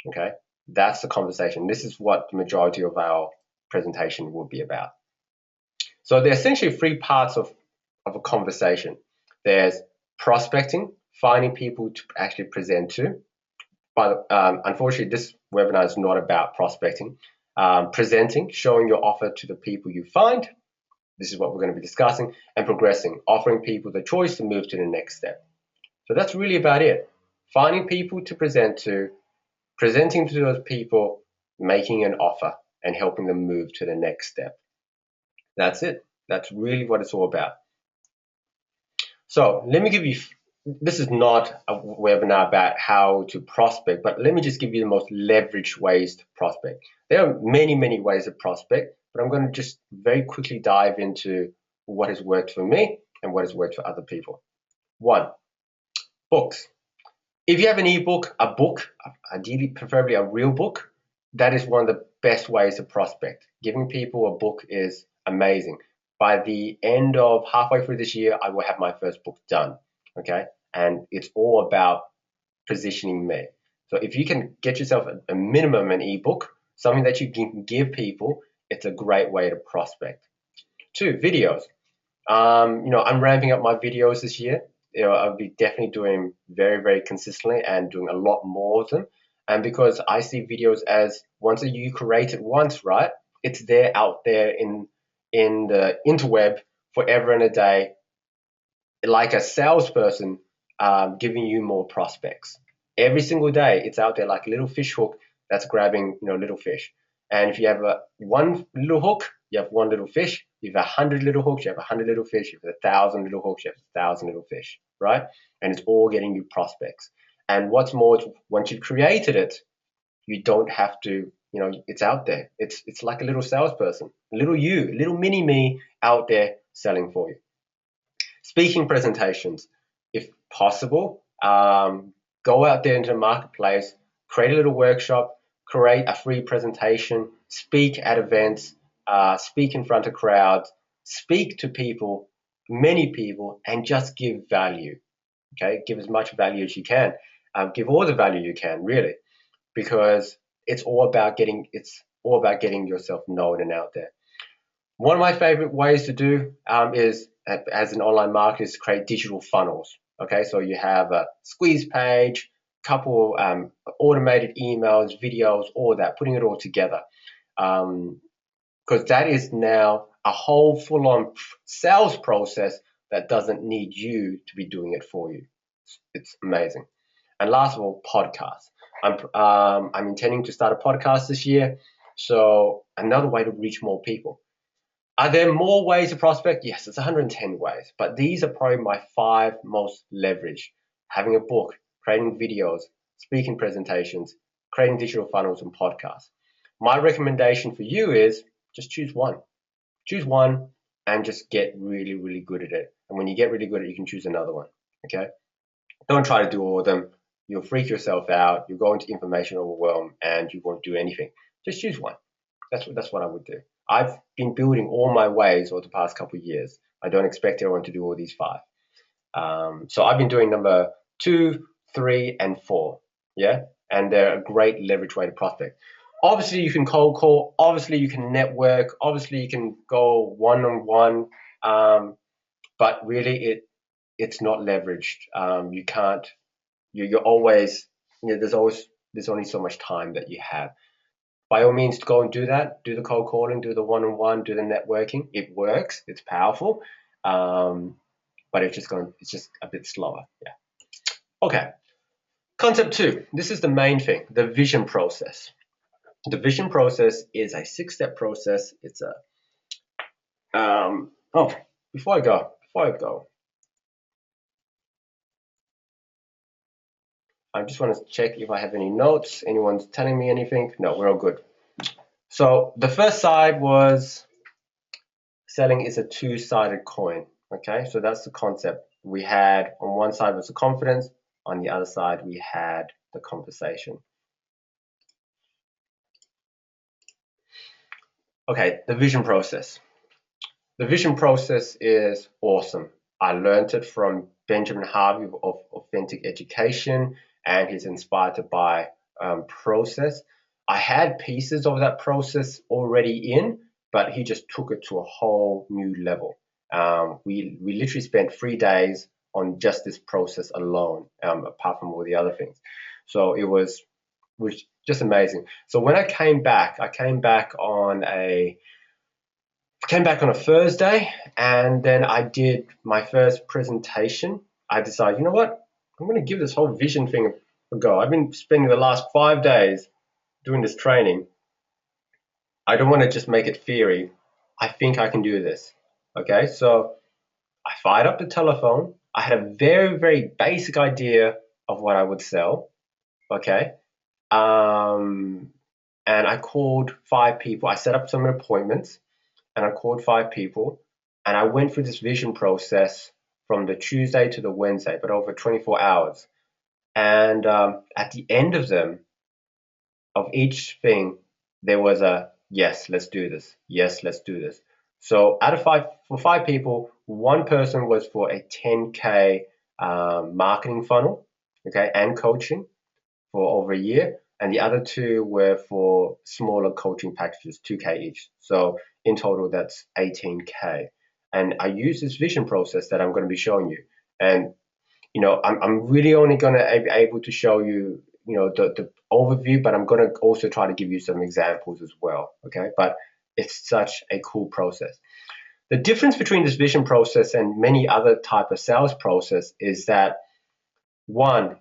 Okay, that's the conversation. This is what the majority of our presentation will be about. So there are essentially three parts of a conversation. There's prospecting, finding people to actually present to. But unfortunately, this webinar is not about prospecting. Presenting, showing your offer to the people you find. This is what we're going to be discussing. And progressing, offering people the choice to move to the next step. So that's really about it. Finding people to present to, presenting to those people, making an offer, and helping them move to the next step. That's it. That's really what it's all about. So let me give you this is not a webinar about how to prospect, but let me just give you the most leveraged ways to prospect. There are many, many ways to prospect, but I'm going to just very quickly dive into what has worked for me and what has worked for other people. One, books. If you have an ebook, a book, ideally, preferably a real book, that is one of the best ways to prospect. Giving people a book is amazing. By the end of halfway through this year, I will have my first book done. Okay. And it's all about positioning me. So if you can get yourself a minimum an ebook, something that you can give people, it's a great way to prospect. Two, videos. I'm ramping up my videos this year. I'll be definitely doing very, very consistently and doing a lot more of them. And because I see videos as once you create it once, right? It's there out there in the interweb forever and a day, like a salesperson giving you more prospects. Every single day, it's out there like a little fish hook that's grabbing little fish. And if you have one little hook, you have one little fish. If you have 100 little hooks, you have 100 little fish. If you have 1,000 little hooks, you have 1,000 little fish, right? And it's all getting you prospects. And what's more, once you've created it, you don't have to, it's out there. It's like a little salesperson, a little you, a little mini me out there selling for you. Speaking presentations, if possible, go out there into the marketplace, create a little workshop, create a free presentation, speak at events, speak in front of crowds, speak to people, many people, and just give value. Okay, give as much value as you can. Give all the value you can, really, because it's all about getting yourself known and out there. One of my favorite ways to do is, as an online marketer, is create digital funnels. Okay, so you have a squeeze page, couple automated emails, videos, all that, putting it all together. Because that is now a whole full-on sales process that doesn't need you to be doing it for you. It's amazing. And last of all, podcasts. I'm intending to start a podcast this year, so another way to reach more people. Are there more ways to prospect? Yes, it's 110 ways, but these are probably my 5 most leveraged. Having a book, creating videos, speaking presentations, creating digital funnels, and podcasts. My recommendation for you is just choose one. Choose one and just get really, really good at it. And when you get really good at it, you can choose another one. Okay? Don't try to do all of them. You'll freak yourself out. You'll go into information overwhelm and you won't do anything. Just choose one. That's what I would do. I've been building all my ways over the past couple of years. I don't expect everyone to do all these 5. So I've been doing number 2, 3, and 4. Yeah, and they're a great leverage way to prospect. Obviously, you can cold call. Obviously, you can network. Obviously, you can go one-on-one. But really, it's not leveraged. You can't. You're always. There's only so much time that you have. By all means, go and do that. Do the cold calling, do the one-on-one, do the networking. It works. It's powerful, but it's just a bit slower. Yeah. Okay. Concept 2. This is the main thing: the vision process. The vision process is a 6-step process. It's a before I go, I just want to check if I have any notes. Anyone's telling me anything? No, we're all good. So the first side was selling is a 2-sided coin. Okay, so that's the concept. We had on one side was the confidence, on the other side we had the conversation. Okay, the vision process. The vision process is awesome. I learned it from Benjamin Harvey of Authentic Education, and he's inspired by process. I had pieces of that process already in, but he just took it to a whole new level. We literally spent 3 days on just this process alone, apart from all the other things. So it was just amazing. So when I came back on a Thursday, and then I did my first presentation. I decided, you know what? I'm going to give this whole vision thing a go. I've been spending the last 5 days doing this training. I don't want to just make it theory. I think I can do this. Okay, so I fired up the telephone. I had a very, very basic idea of what I would sell. Okay. Um, and I called 5 people. I set up some appointments and I called 5 people and I went through this vision process from the Tuesday to the Wednesday, but over 24 hours. And at the end of them, of each thing, there was a yes, let's do this. Yes, let's do this. So out of for 5 people, one person was for a 10K marketing funnel, okay, and coaching for over a year, and the other two were for smaller coaching packages, 2K each. So in total, that's 18K. And I use this vision process that I'm going to be showing you. And I'm really only going to be able to show you, the overview, but I'm going to also try to give you some examples as well. Okay, but it's such a cool process. The difference between this vision process and many other type of sales process is that one,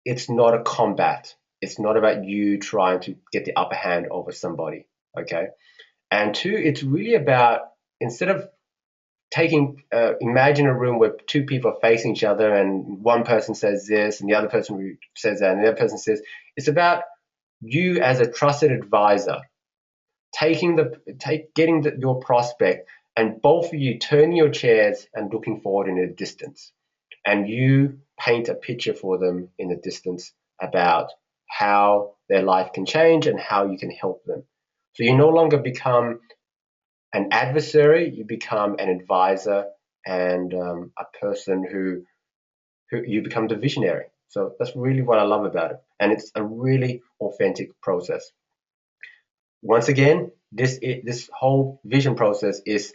it's not a combat. It's not about you trying to get the upper hand over somebody. Okay, and two, it's really about instead of imagine a room where 2 people are facing each other and one person says this and the other person says that and the other person says, it's about you as a trusted advisor getting your prospect and both of you turning your chairs and looking forward in the distance, and you paint a picture for them in the distance about how their life can change and how you can help them. So you no longer become an adversary, you become an advisor and a person who you become the visionary. So that's really what I love about it. And it's a really authentic process. Once again, this whole vision process is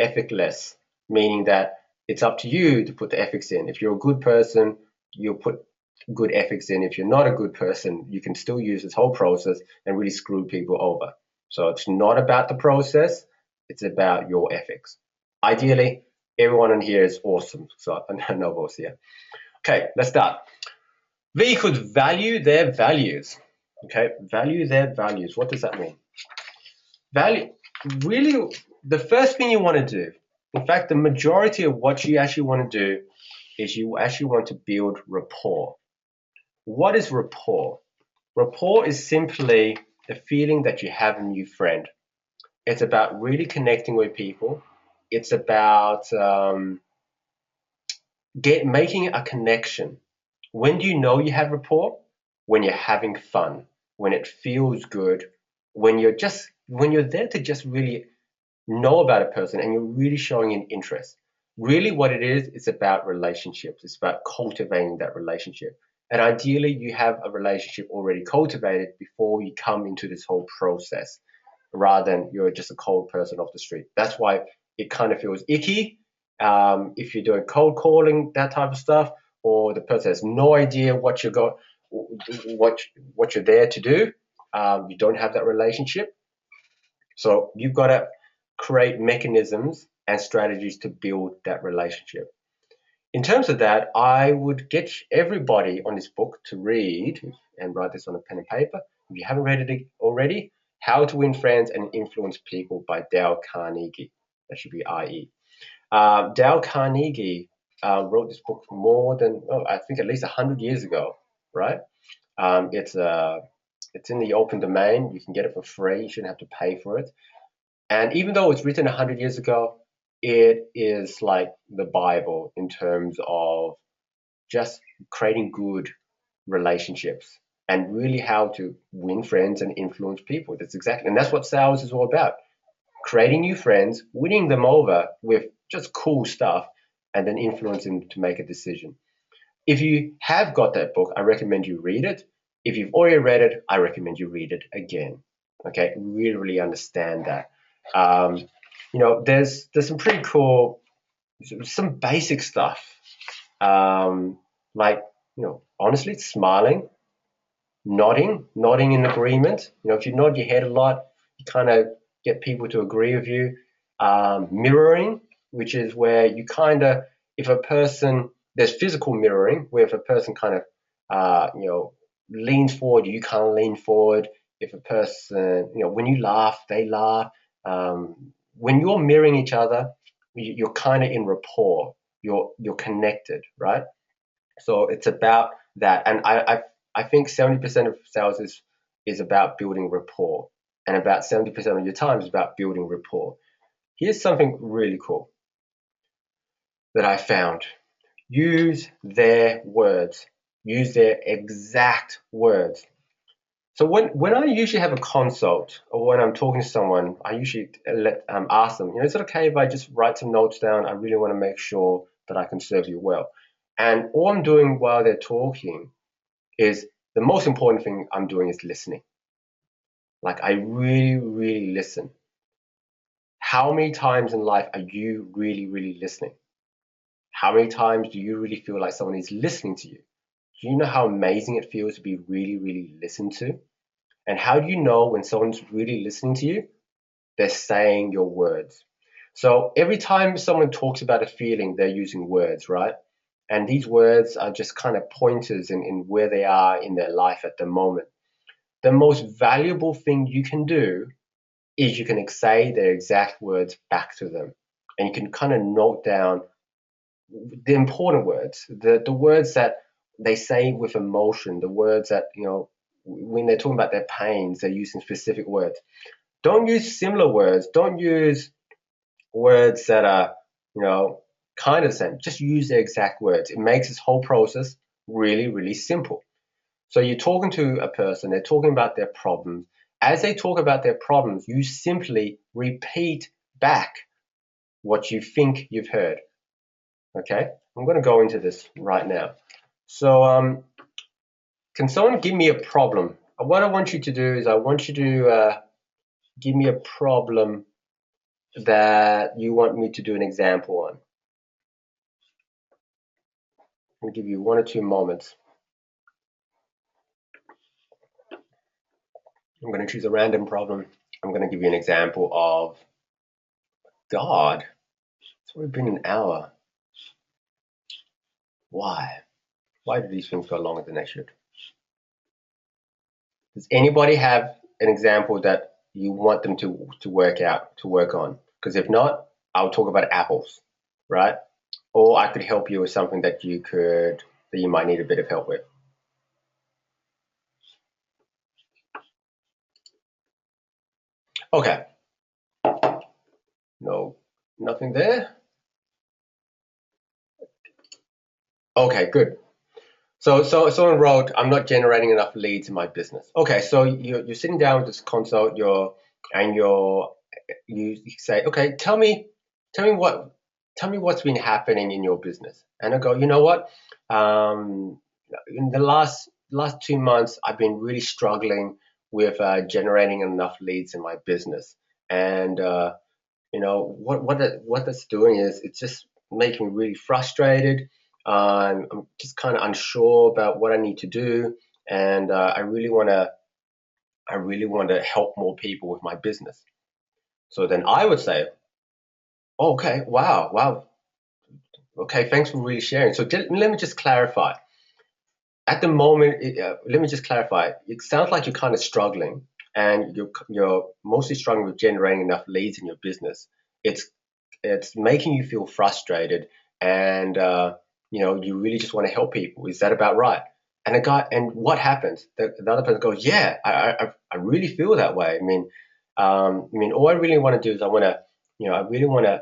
ethicless, meaning that it's up to you to put the ethics in. If you're a good person, you'll put good ethics in. If you're not a good person, you can still use this whole process and really screw people over. So it's not about the process, it's about your ethics. Ideally, everyone in here is awesome. So no boss here. Okay, let's start. Vehicles value their values. Okay, value their values. What does that mean? Value, really, the first thing you want to do, in fact, the majority of what you actually want to do is you actually want to build rapport. What is rapport? Rapport is simply the feeling that you have a new friend. It's about really connecting with people. It's about making a connection. When do you know you have rapport? When you're having fun, when it feels good, when you're there to just really know about a person and you're really showing an interest. Really, what it is, it's about relationships. It's about cultivating that relationship. And ideally, you have a relationship already cultivated before you come into this whole process, rather than you're just a cold person off the street. That's why it kind of feels icky if you're doing cold calling, that type of stuff, or the person has no idea what you're there to do. You don't have that relationship, so you've got to create mechanisms and strategies to build that relationship. In terms of that, I would get everybody on this book to read and write this on a pen and paper. If you haven't read it already, How to Win Friends and Influence People by Dale Carnegie. That should be IE. Dale Carnegie wrote this book more than, I think at least 100 years ago, right? It's in the open domain. You can get it for free. You shouldn't have to pay for it. And even though it's written 100 years ago, it is like the Bible in terms of just creating good relationships and really how to win friends and influence people. And that's what sales is all about. Creating new friends, winning them over with just cool stuff, and then influencing them to make a decision. If you have got that book, I recommend you read it. If you've already read it, I recommend you read it again. Okay, really, really understand that. Um, there's some pretty cool, some basic stuff, like honestly, smiling, nodding in agreement. If you nod your head a lot, you kind of get people to agree with you. Mirroring, which is where you kind of, if a person, there's physical mirroring, where if a person kind of, leans forward, you kind of lean forward. If a person, when you laugh, they laugh. When you're mirroring each other, you're kind of in rapport. you're connected, right? So it's about that. And I think 70% of sales is about building rapport, and about 70% of your time is about building rapport. Here's something really cool that I found. Use their words. Use their exact words. So when I usually have a consult, or when I'm talking to someone, I usually ask them, is it okay if I just write some notes down? I really want to make sure that I can serve you well. And all I'm doing while they're talking is, the most important thing I'm doing is listening. Like, I really, really listen. How many times in life are you really, really listening? How many times do you really feel like someone is listening to you? Do you know how amazing it feels to be really, really listened to? And how do you know when someone's really listening to you? They're saying your words. So every time someone talks about a feeling, they're using words, right? And these words are just kind of pointers in where they are in their life at the moment. The most valuable thing you can do is you can say their exact words back to them. And you can kind of note down the important words, the words that they say with emotion, the words that, when they're talking about their pains, they're using specific words. Don't use similar words. Don't use words that are, kind of the same. Just use the exact words. It makes this whole process really, really simple. So you're talking to a person, they're talking about their problems. As they talk about their problems, you simply repeat back what you think you've heard. Okay? I'm going to go into this right now. So, can someone give me a problem? What I want you to do is, I want you to give me a problem that you want me to do an example on. I'll give you 1 or 2 moments. I'm going to choose a random problem. I'm going to give you an example of God. It's already been an hour. Why? Why do these things go longer than they should? Does anybody have an example that you want them to work on? Because if not, I'll talk about apples, right? Or I could help you with something that you might need a bit of help with. Okay. No, nothing there. Okay, good. So someone wrote, I'm not generating enough leads in my business. Okay, so you're sitting down with this consult, you say, okay, tell me what's been happening in your business. And I go, you know what? In the last 2 months, I've been really struggling with generating enough leads in my business. And what that's doing is, it's just making me really frustrated. I'm just kind of unsure about what I need to do, and I really want to help more people with my business. So then I would say, oh, okay, wow, okay, thanks for really sharing. So let me just clarify. At the moment, let me just clarify. It sounds like you're kind of struggling, and you're mostly struggling with generating enough leads in your business. It's it's making you feel frustrated, and you really just want to help people. Is that about right? And what happens? The other person goes, yeah, I really feel that way. I mean, all I really want to do is, I really want to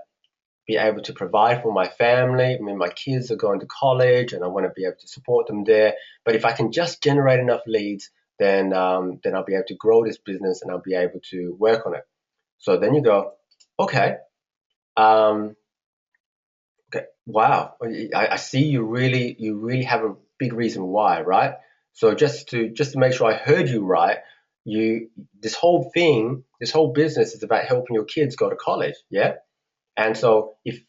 be able to provide for my family. I mean, my kids are going to college, and I want to be able to support them there. But if I can just generate enough leads, then I'll be able to grow this business, and I'll be able to work on it. So then you go, okay, um, okay, wow. I see you really have a big reason why, right? So just to make sure I heard you right, you this whole thing, this whole business is about helping your kids go to college, yeah? And so if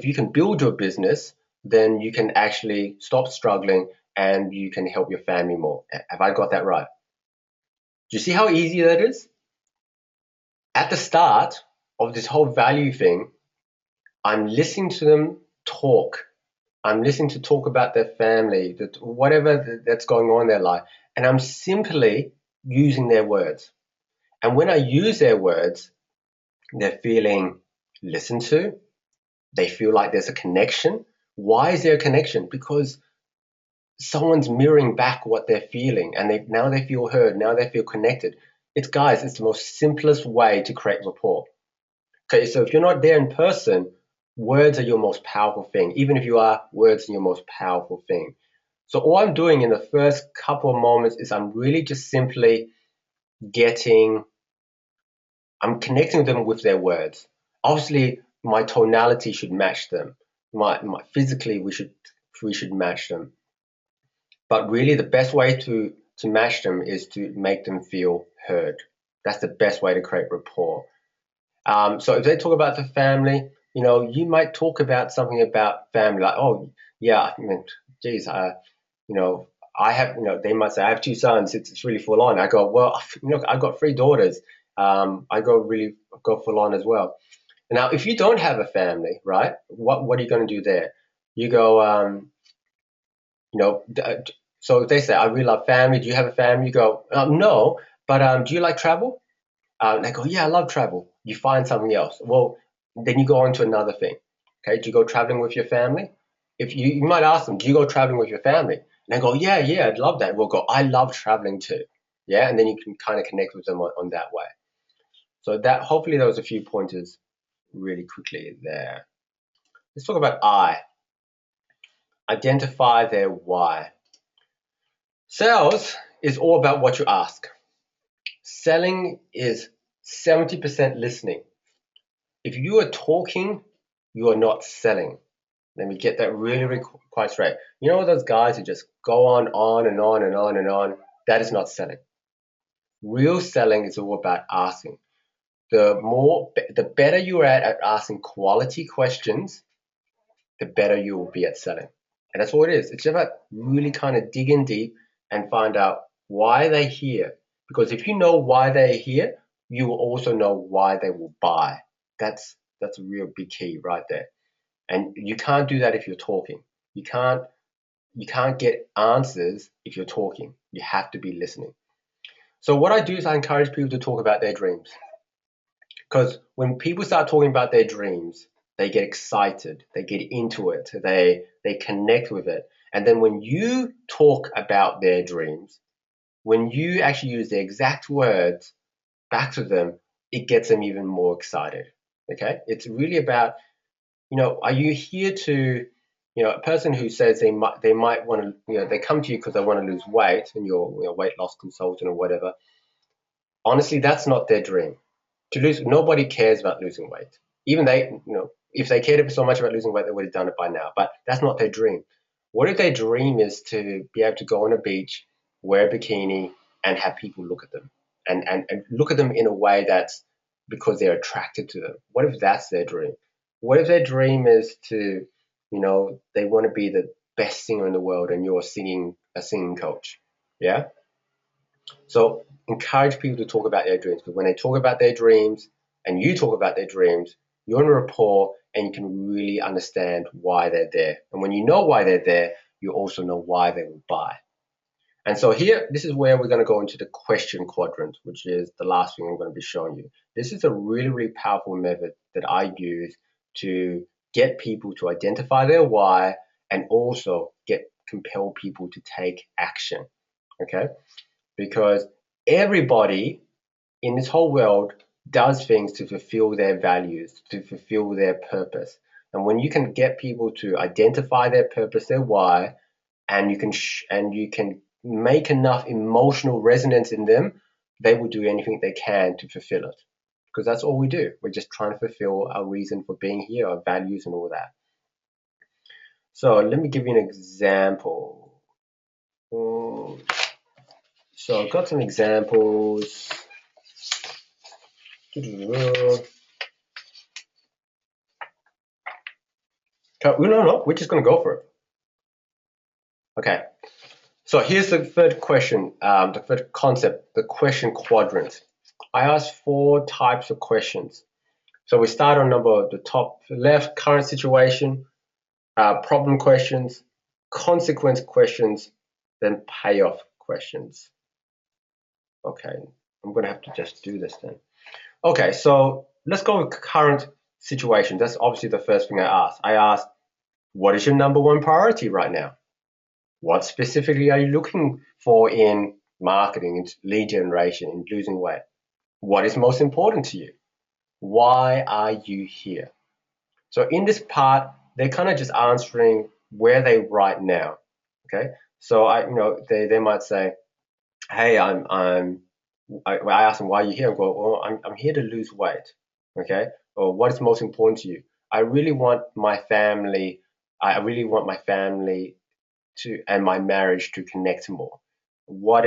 you can build your business, then you can actually stop struggling, and you can help your family more. Have I got that right? Do you see how easy that is? At the start of this whole value thing, I'm listening to them talk. I'm listening to talk about their family, whatever that's going on in their life, and I'm simply using their words. And when I use their words, they're feeling listened to, They feel like there's a connection. Why is there a connection? Because someone's mirroring back what they're feeling, and now they feel heard, now they feel connected. It's the most simplest way to create rapport. Okay, so if you're not there in person, words are your most powerful thing. Even if you are, words are your most powerful thing. So all I'm doing in the first couple of moments is I'm really just simply I'm connecting them with their words. Obviously, my tonality should match them. Physically, we should match them. But really, the best way to match them is to make them feel heard. That's the best way to create rapport. So if they talk about the family, you might talk about something about family, like, oh yeah, I mean, geez, you know, I have, they might say I have two sons. It's really full on. I go, well, I've got three daughters. I go full on as well. Now, if you don't have a family, right, what are you going to do there? You go, you know, so if they say, I really love family. Do you have a family? You go, no, but do you like travel? And they go, yeah, I love travel. You find something else. Well, then you go on to another thing. Okay, do you go traveling with your family? If you might ask them, do you go traveling with your family? And they go, yeah, yeah, I'd love that. We'll go, I love traveling too. Yeah, and then you can kind of connect with them on that way. So that hopefully there was a few pointers really quickly there. Let's talk about I. Identify their why. Sales is all about what you ask. Selling is 70% listening. If you are talking, you are not selling. Let me get that really, really quite straight. You know those guys who just go on and on and on and on? That is not selling. Real selling is all about asking. The better you are at asking quality questions, the better you will be at selling. And that's all it is. It's about really kind of digging deep and find out why they're here. Because if you know why they're here, you will also know why they will buy. That's a real big key right there. And you can't do that if you're talking. You can't get answers if you're talking. You have to be listening. So what I do is I encourage people to talk about their dreams. Because when people start talking about their dreams, they get excited, they get into it, they connect with it. And then when you talk about their dreams, when you actually use the exact words back to them, it gets them even more excited. Okay? It's really about, are you here to, a person who says they might want to, they come to you because they want to lose weight and you're a weight loss consultant or whatever. Honestly, that's not their dream. Nobody cares about losing weight. Even if they cared so much about losing weight, they would have done it by now. But that's not their dream. What if their dream is to be able to go on a beach, wear a bikini, and have people look at them, and look at them in a way that's because they're attracted to them? What if that's their dream? What if their dream is to, they want to be the best singer in the world, and you're a singing coach? Yeah. So encourage people to talk about their dreams, because when they talk about their dreams and you talk about their dreams, you're in a rapport and you can really understand why they're there. And when you know why they're there, you also know why they will buy. And so here, this is where we're going to go into the question quadrant, which is the last thing I'm going to be showing you. This is a really, really powerful method that I use to get people to identify their why and also compel people to take action. Okay? Because everybody in this whole world does things to fulfill their values, to fulfill their purpose. And when you can get people to identify their purpose, their why, and you can make enough emotional resonance in them, they will do anything they can to fulfill it. Because that's all we do. We're just trying to fulfill our reason for being here, our values and all that. So let me give you an example. So I've got some examples. No, we're just going to go for it. Okay, so here's the third question, the third concept, the question quadrant. I asked 4 types of questions. So we start on the top left, current situation, problem questions, consequence questions, then payoff questions. Okay, I'm going to have to just do this then. Okay, so let's go with current situation, that's obviously the first thing I ask. I ask, what is your number one priority right now? What specifically are you looking for in marketing, in lead generation, in losing weight? What is most important to you? Why are you here? So in this part, they're kind of just answering where they right now. Okay. So they might say, hey, I ask them why you're here. I go, well, I'm here to lose weight. Okay. Or what is most important to you? I really want my family. I really want my family to and my marriage to connect more. What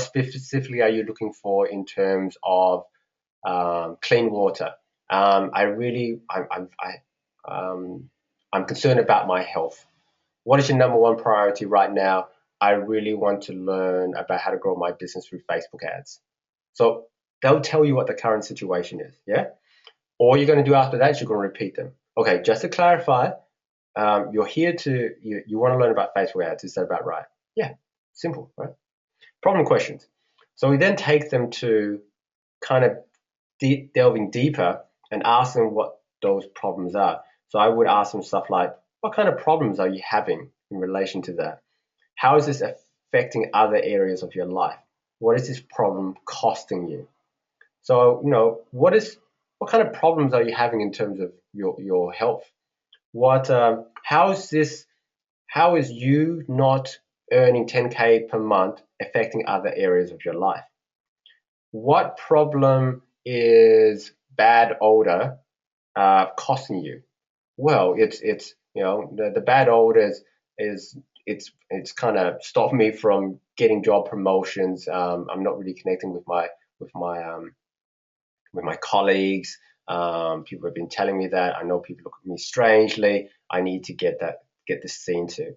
specifically are you looking for in terms of clean water? I really I'm concerned about my health. What is your number one priority right now? I really want to learn about how to grow my business through Facebook ads. So they'll tell you what the current situation is. Yeah. All you're going to do after that is you're going to repeat them. Okay. Just to clarify, you're here to you want to learn about Facebook ads. Is that about right? Yeah. Simple, right? Problem questions. So we then take them to kind of delving deeper and ask them what those problems are. So I would ask them stuff like, what kind of problems are you having in relation to that? How is this affecting other areas of your life? What is this problem costing you? So, what kind of problems are you having in terms of your health? What how is you not earning 10K per month affecting other areas of your life? What problem is bad odor costing you? Well, it's the bad odor is it's kind of stopped me from getting job promotions. I'm not really connecting with my with my colleagues. People have been telling me that. I know people look at me strangely. I need to get this seen to.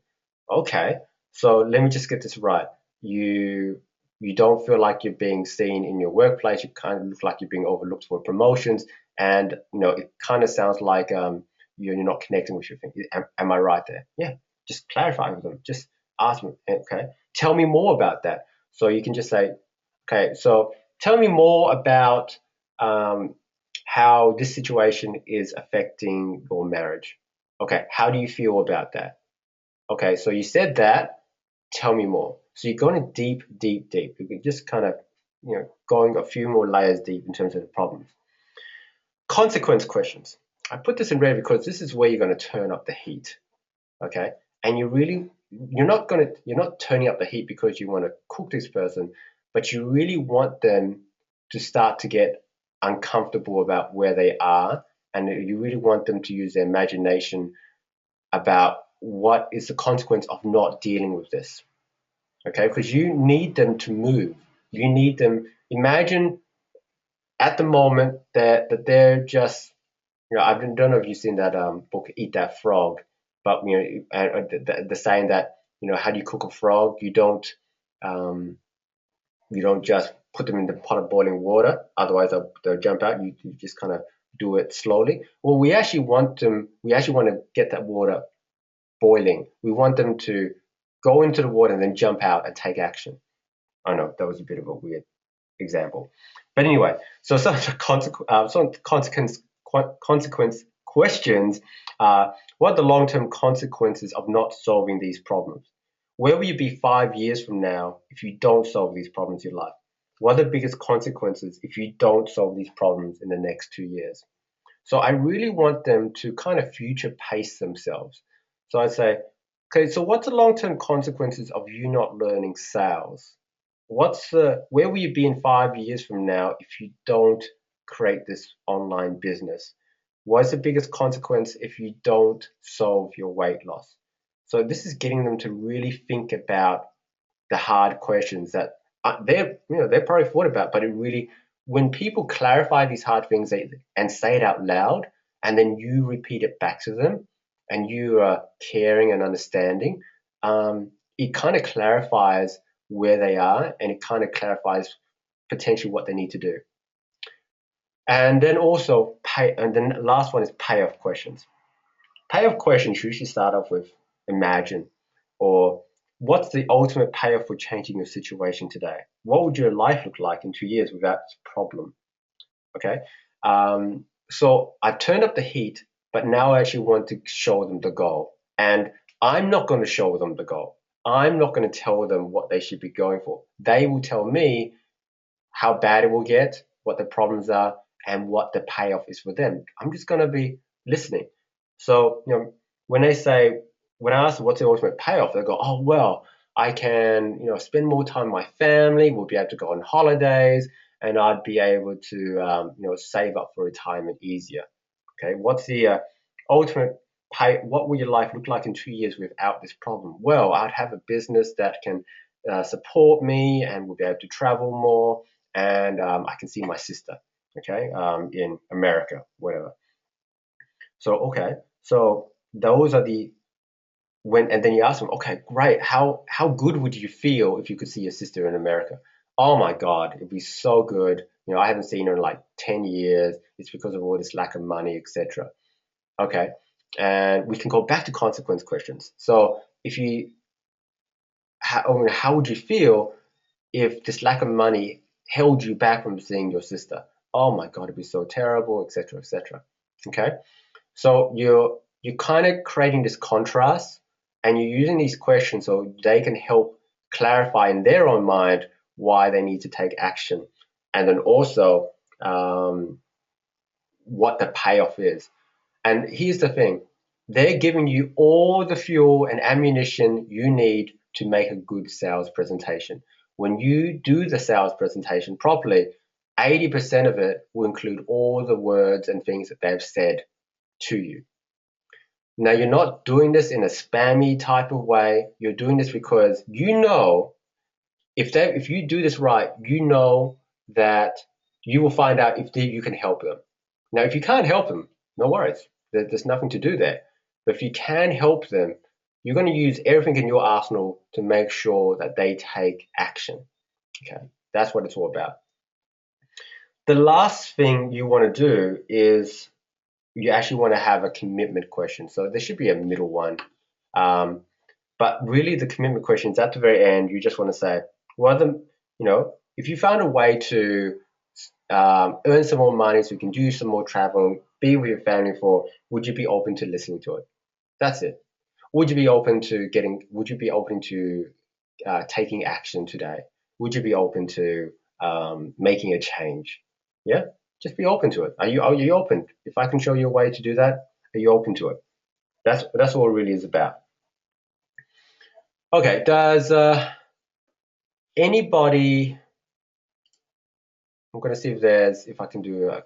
Okay, so let me just get this right. You you don't feel like you're being seen in your workplace. You kind of look like you're being overlooked for promotions, and it kind of sounds like you're not connecting with your thing. Am I right there? Yeah. Just clarify with them. Just ask them. Okay, tell me more about that. So you can just say, okay, so tell me more about um, how this situation is affecting your marriage. Okay, how do you feel about that? Okay, so you said that. Tell me more. So you're going deep, deep, deep. You're just kind of, going a few more layers deep in terms of the problems. Consequence questions. I put this in red because this is where you're going to turn up the heat. Okay, and you're not turning up the heat because you want to cook this person, but you really want them to start to get uncomfortable about where they are, and you really want them to use their imagination about what is the consequence of not dealing with this. Okay, because you need them to move. You need them. Imagine at the moment that they're just, I don't know if you've seen that book Eat That Frog, but the saying that, how do you cook a frog? Um, you don't just put them in the pot of boiling water, otherwise they'll jump out. You just kind of do it slowly. Well, we actually want them. We actually want to get that water boiling. We want them to go into the water and then jump out and take action. I know that was a bit of a weird example. But anyway, so some consequence questions are, what are the long-term consequences of not solving these problems? Where will you be 5 years from now if you don't solve these problems in your life? What are the biggest consequences if you don't solve these problems in the next 2 years? So I really want them to kind of future pace themselves. So I say, okay, so what's the long-term consequences of you not learning sales? Where will you be in 5 years from now if you don't create this online business? What's the biggest consequence if you don't solve your weight loss? So this is getting them to really think about the hard questions that they're probably thought about, but it really, when people clarify these hard things and say it out loud, and then you repeat it back to them, and you are caring and understanding, it kind of clarifies where they are, and it kind of clarifies potentially what they need to do. And then also pay, and then the last one is payoff questions. Payoff questions usually start off with imagine, or what's the ultimate payoff for changing your situation today? What would your life look like in 2 years without this problem? Okay. So I turned up the heat, but now I actually want to show them the goal. And I'm not going to show them the goal. I'm not going to tell them what they should be going for. They will tell me how bad it will get, what the problems are, and what the payoff is for them. I'm just going to be listening. So, when they say, when I ask them what's the ultimate payoff, they go, oh, well, I can, spend more time with my family, we'll be able to go on holidays, and I'd be able to, save up for retirement easier. Okay, what's the ultimate pay? What will your life look like in 2 years without this problem? Well, I'd have a business that can support me and will be able to travel more, and I can see my sister, okay, in America, whatever. So, okay, so those are the when, and then you ask them, okay, great, how good would you feel if you could see your sister in America? Oh my God, it'd be so good. I haven't seen her in like 10 years. It's because of all this lack of money, etc. Okay, and we can go back to consequence questions. So if you, how would you feel if this lack of money held you back from seeing your sister? Oh my God, it'd be so terrible, etc., etc. Okay, so you're kind of creating this contrast, and you're using these questions so they can help clarify in their own mind why they need to take action, and then also what the payoff is. And here's the thing, they're giving you all the fuel and ammunition you need to make a good sales presentation. When you do the sales presentation properly, 80% of it will include all the words and things that they've said to you. Now, you're not doing this in a spammy type of way. You're doing this because if you do this right, that you will find out if you can help them. Now, if you can't help them, no worries. There's nothing to do there. But if you can help them, you're going to use everything in your arsenal to make sure that they take action. Okay, that's what it's all about. The last thing you want to do is you actually want to have a commitment question. So there should be a middle one. Um, but really, the commitment questions at the very end, you just want to say, if you found a way to earn some more money so you can do some more traveling, be with your family would you be open to listening to it? That's it. Would you be open to taking action today? Would you be open to making a change? Yeah, just be open to it. Are you open? If I can show you a way to do that, are you open to it? That's all it really is about. Okay, does anybody? I'm going to see if I can do a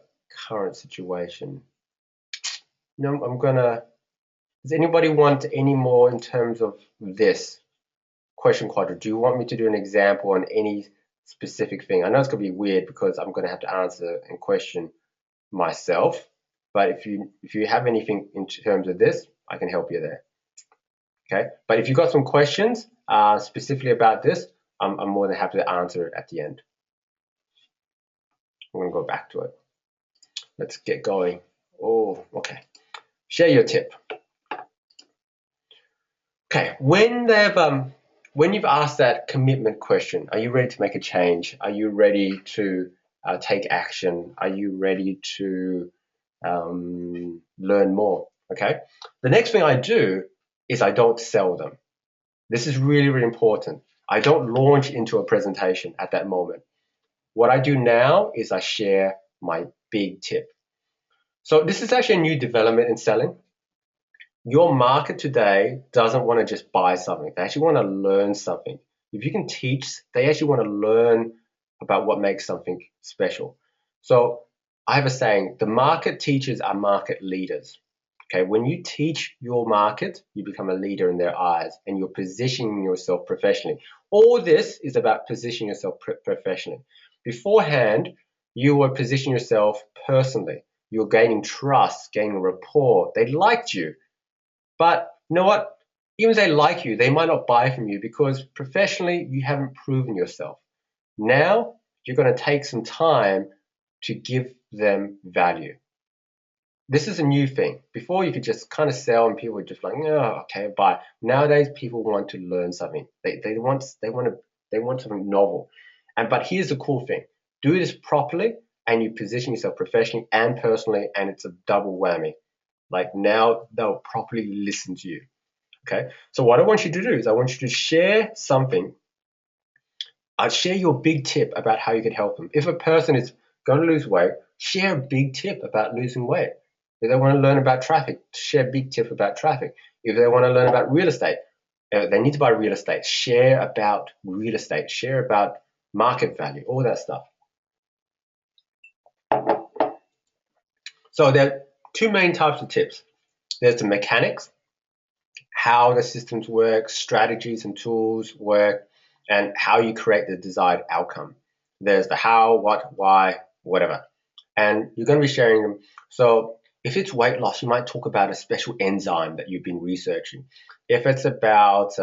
current situation. No, I'm gonna. Does anybody want any more in terms of this question quadrant? Do you want me to do an example on any specific thing? I know it's gonna be weird because I'm gonna have to answer and question myself. But if you have anything in terms of this, I can help you there. Okay. But if you've got some questions specifically about this, I'm more than happy to answer it at the end. I'm gonna go back to it. Let's get going. Oh, okay. Share your tip. Okay, when you've asked that commitment question, are you ready to make a change? Are you ready to take action? Are you ready to learn more? Okay, the next thing I do is I don't sell them. This is really, really important. I don't launch into a presentation at that moment. What I do now is I share my big tip. So this is actually a new development in selling. Your market today doesn't want to just buy something. They actually want to learn something. If you can teach, they actually want to learn about what makes something special. So I have a saying, the market teachers are market leaders. Okay, when you teach your market, you become a leader in their eyes and you're positioning yourself professionally. All this is about positioning yourself professionally. Beforehand, you were positioning yourself personally. You're gaining trust, gaining rapport. They liked you. But you know what? Even if they like you, they might not buy from you because professionally you haven't proven yourself. Now you're going to take some time to give them value. This is a new thing. Before you could just kind of sell and people were just like, oh, okay, buy. Nowadays people want to learn something. They want something novel. But here's the cool thing. Do this properly and you position yourself professionally and personally, and it's a double whammy. Like now they'll properly listen to you. Okay. So what I want you to do is I want you to share something. I'd share your big tip about how you could help them. If a person is going to lose weight, share a big tip about losing weight. If they want to learn about traffic, share a big tip about traffic. If they want to learn about real estate, they need to buy real estate. Share about real estate. Share about market value, all that stuff. So there are two main types of tips. There's the mechanics, how the systems work, strategies and tools work, and how you create the desired outcome. There's the how, what, why, whatever. And you're going to be sharing them. So if it's weight loss, you might talk about a special enzyme that you've been researching. If it's about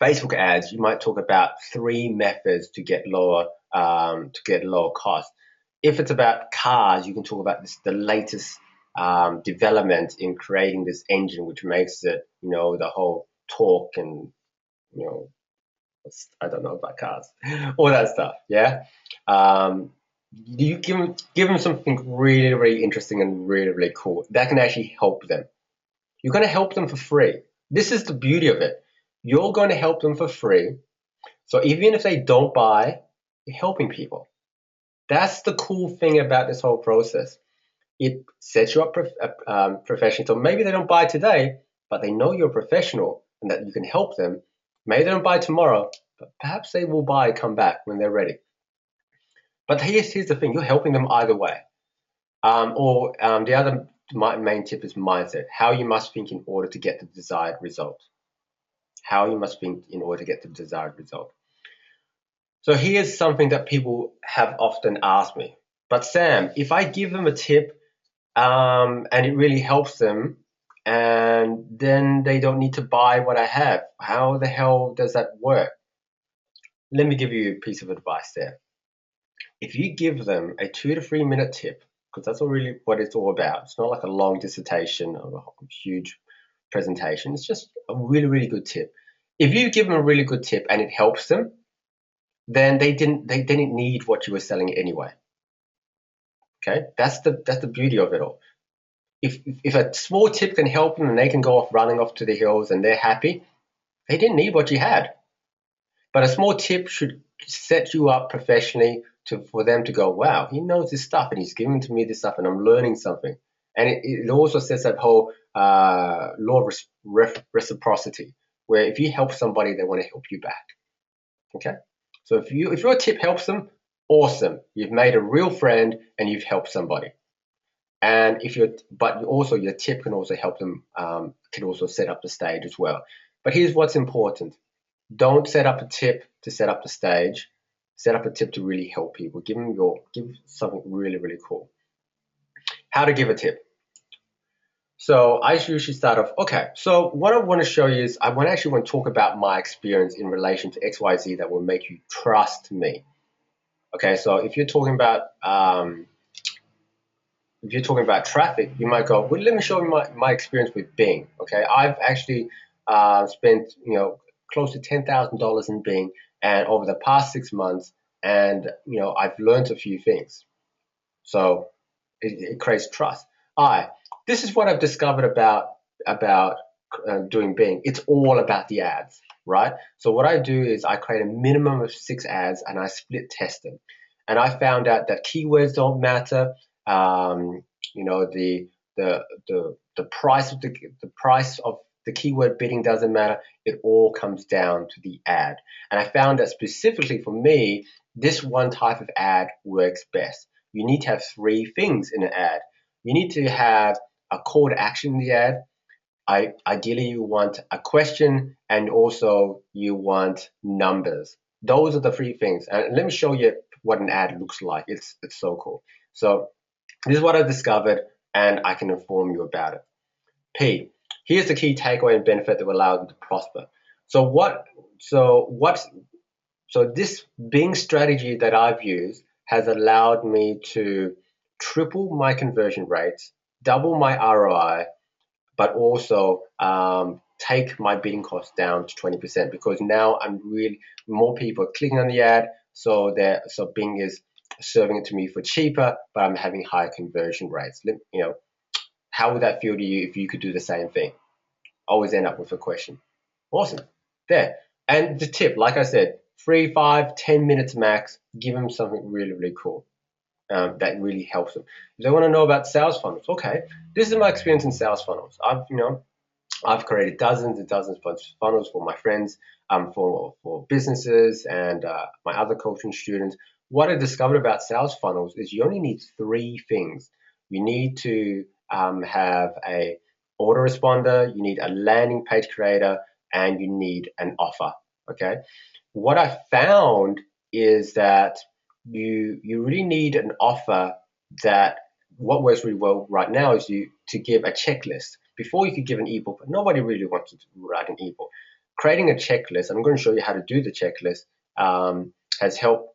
Facebook ads, you might talk about 3 methods to get lower cost. If it's about cars, you can talk about the latest development in creating this engine, which makes it, the whole torque and, I don't know about cars, all that stuff. Yeah. You give them something really, really interesting and really, really cool that can actually help them. You're going to help them for free. This is the beauty of it. You're going to help them for free. So even if they don't buy, you're helping people. That's the cool thing about this whole process. It sets you up professionally. So maybe they don't buy today, but they know you're a professional and that you can help them. Maybe they don't buy tomorrow, but perhaps they will come back when they're ready. But here's the thing, you're helping them either way. The other main tip is mindset, how you must think in order to get the desired result. How you must think in order to get the desired result. So here's something that people have often asked me. But Sam, if I give them a tip and it really helps them, and then they don't need to buy what I have, how the hell does that work? Let me give you a piece of advice there. If you give them a 2 to 3 minute tip, because that's really what it's all about. It's not like a long dissertation or a huge presentation. It's just a really, really good tip. If you give them a really good tip and it helps them, then they didn't need what you were selling anyway. Okay, that's the beauty of it all. If a small tip can help them and they can go off running off to the hills and they're happy, they didn't need what you had. But a small tip should set you up professionally for them to go, wow, he knows this stuff and he's giving to me this stuff and I'm learning something. And it also sets that whole law of reciprocity, where if you help somebody, they want to help you back. Okay, so if your tip helps them, awesome, you've made a real friend and you've helped somebody. And but also your tip can also help them, can also set up the stage as well. But here's what's important. Don't set up a tip to set up the stage. Set up a tip to really help people. Give something really, really cool. How to give a tip. So I usually start off, okay, so what I want to show you is I actually want to talk about my experience in relation to XYZ that will make you trust me. Okay, so if you're talking about traffic, you might go, well, let me show you my experience with Bing. Okay, I've actually spent close to $10,000 in Bing, and over the past 6 months, and I've learned a few things. So it creates trust. This is what I've discovered about doing Bing. It's all about the ads, right? So what I do is I create a minimum of 6 ads and I split test them. And I found out that keywords don't matter. The price of the keyword bidding doesn't matter. It all comes down to the ad. And I found that specifically for me, this one type of ad works best. You need to have 3 things in an ad. You need to have a call to action in the ad. Ideally, you want a question, and also you want numbers. Those are the 3 things. And let me show you what an ad looks like. It's so cool. So this is what I discovered, and I can inform you about it. P. Here's the key takeaway and benefit that will allow you to prosper. So this Bing strategy that I've used has allowed me to triple my conversion rates, double my ROI, but also take my bidding costs down to 20%, because now more people are clicking on the ad, so Bing is serving it to me for cheaper, but I'm having higher conversion rates. How would that feel to you if you could do the same thing? Always end up with a question. Awesome. There. And the tip, like I said, 3, 5, 10 minutes max, give them something really, really cool. That really helps them. If they want to know about sales funnels, okay, this is my experience in sales funnels. I've created dozens and dozens of funnels for my friends, for businesses, and my other coaching students. What I discovered about sales funnels is you only need 3 things. You need to have a autoresponder, you need a landing page creator, and you need an offer. Okay. What I found is that you really need an offer that what works really well right now is you to give a checklist. Before you could give an ebook, but nobody really wants to write an ebook. Creating a checklist, and I'm going to show you how to do the checklist, has helped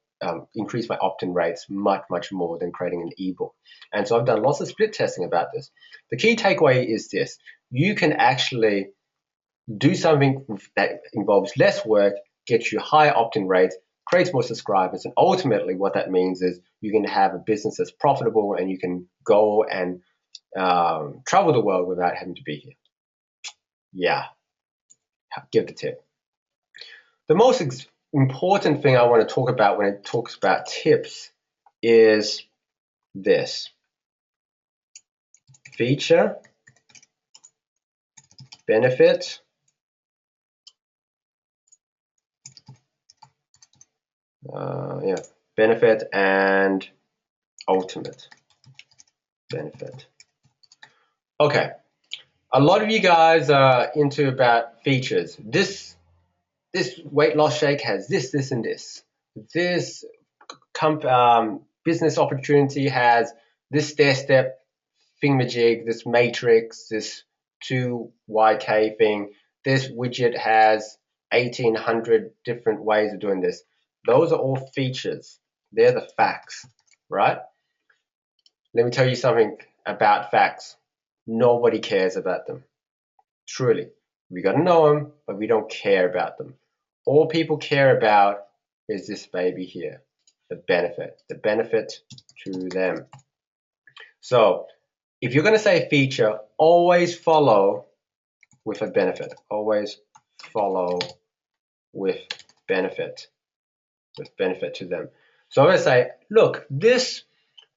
increase my opt-in rates much, much more than creating an ebook. And so I've done lots of split testing about this. The key takeaway is this: you can actually do something that involves less work, gets you higher opt-in rates, creates more subscribers, and ultimately what that means is you can have a business that's profitable and you can go and travel the world without having to be here. Yeah, give the tip. The most important thing I want to talk about when it talks about tips is this: feature, benefit, benefit, and ultimate benefit. Okay, a lot of you guys are into about features. This weight loss shake has this, and this. This business opportunity has this stair-step thingamajig, this matrix, this 2YK thing. This widget has 1,800 different ways of doing this. Those are all features. They're the facts, right? Let me tell you something about facts. Nobody cares about them. Truly. We got to know them, but we don't care about them. All people care about is this baby here, the benefit to them. So if you're going to say feature, always follow with a benefit. Always follow with benefit to them. So I'm going to say, look, this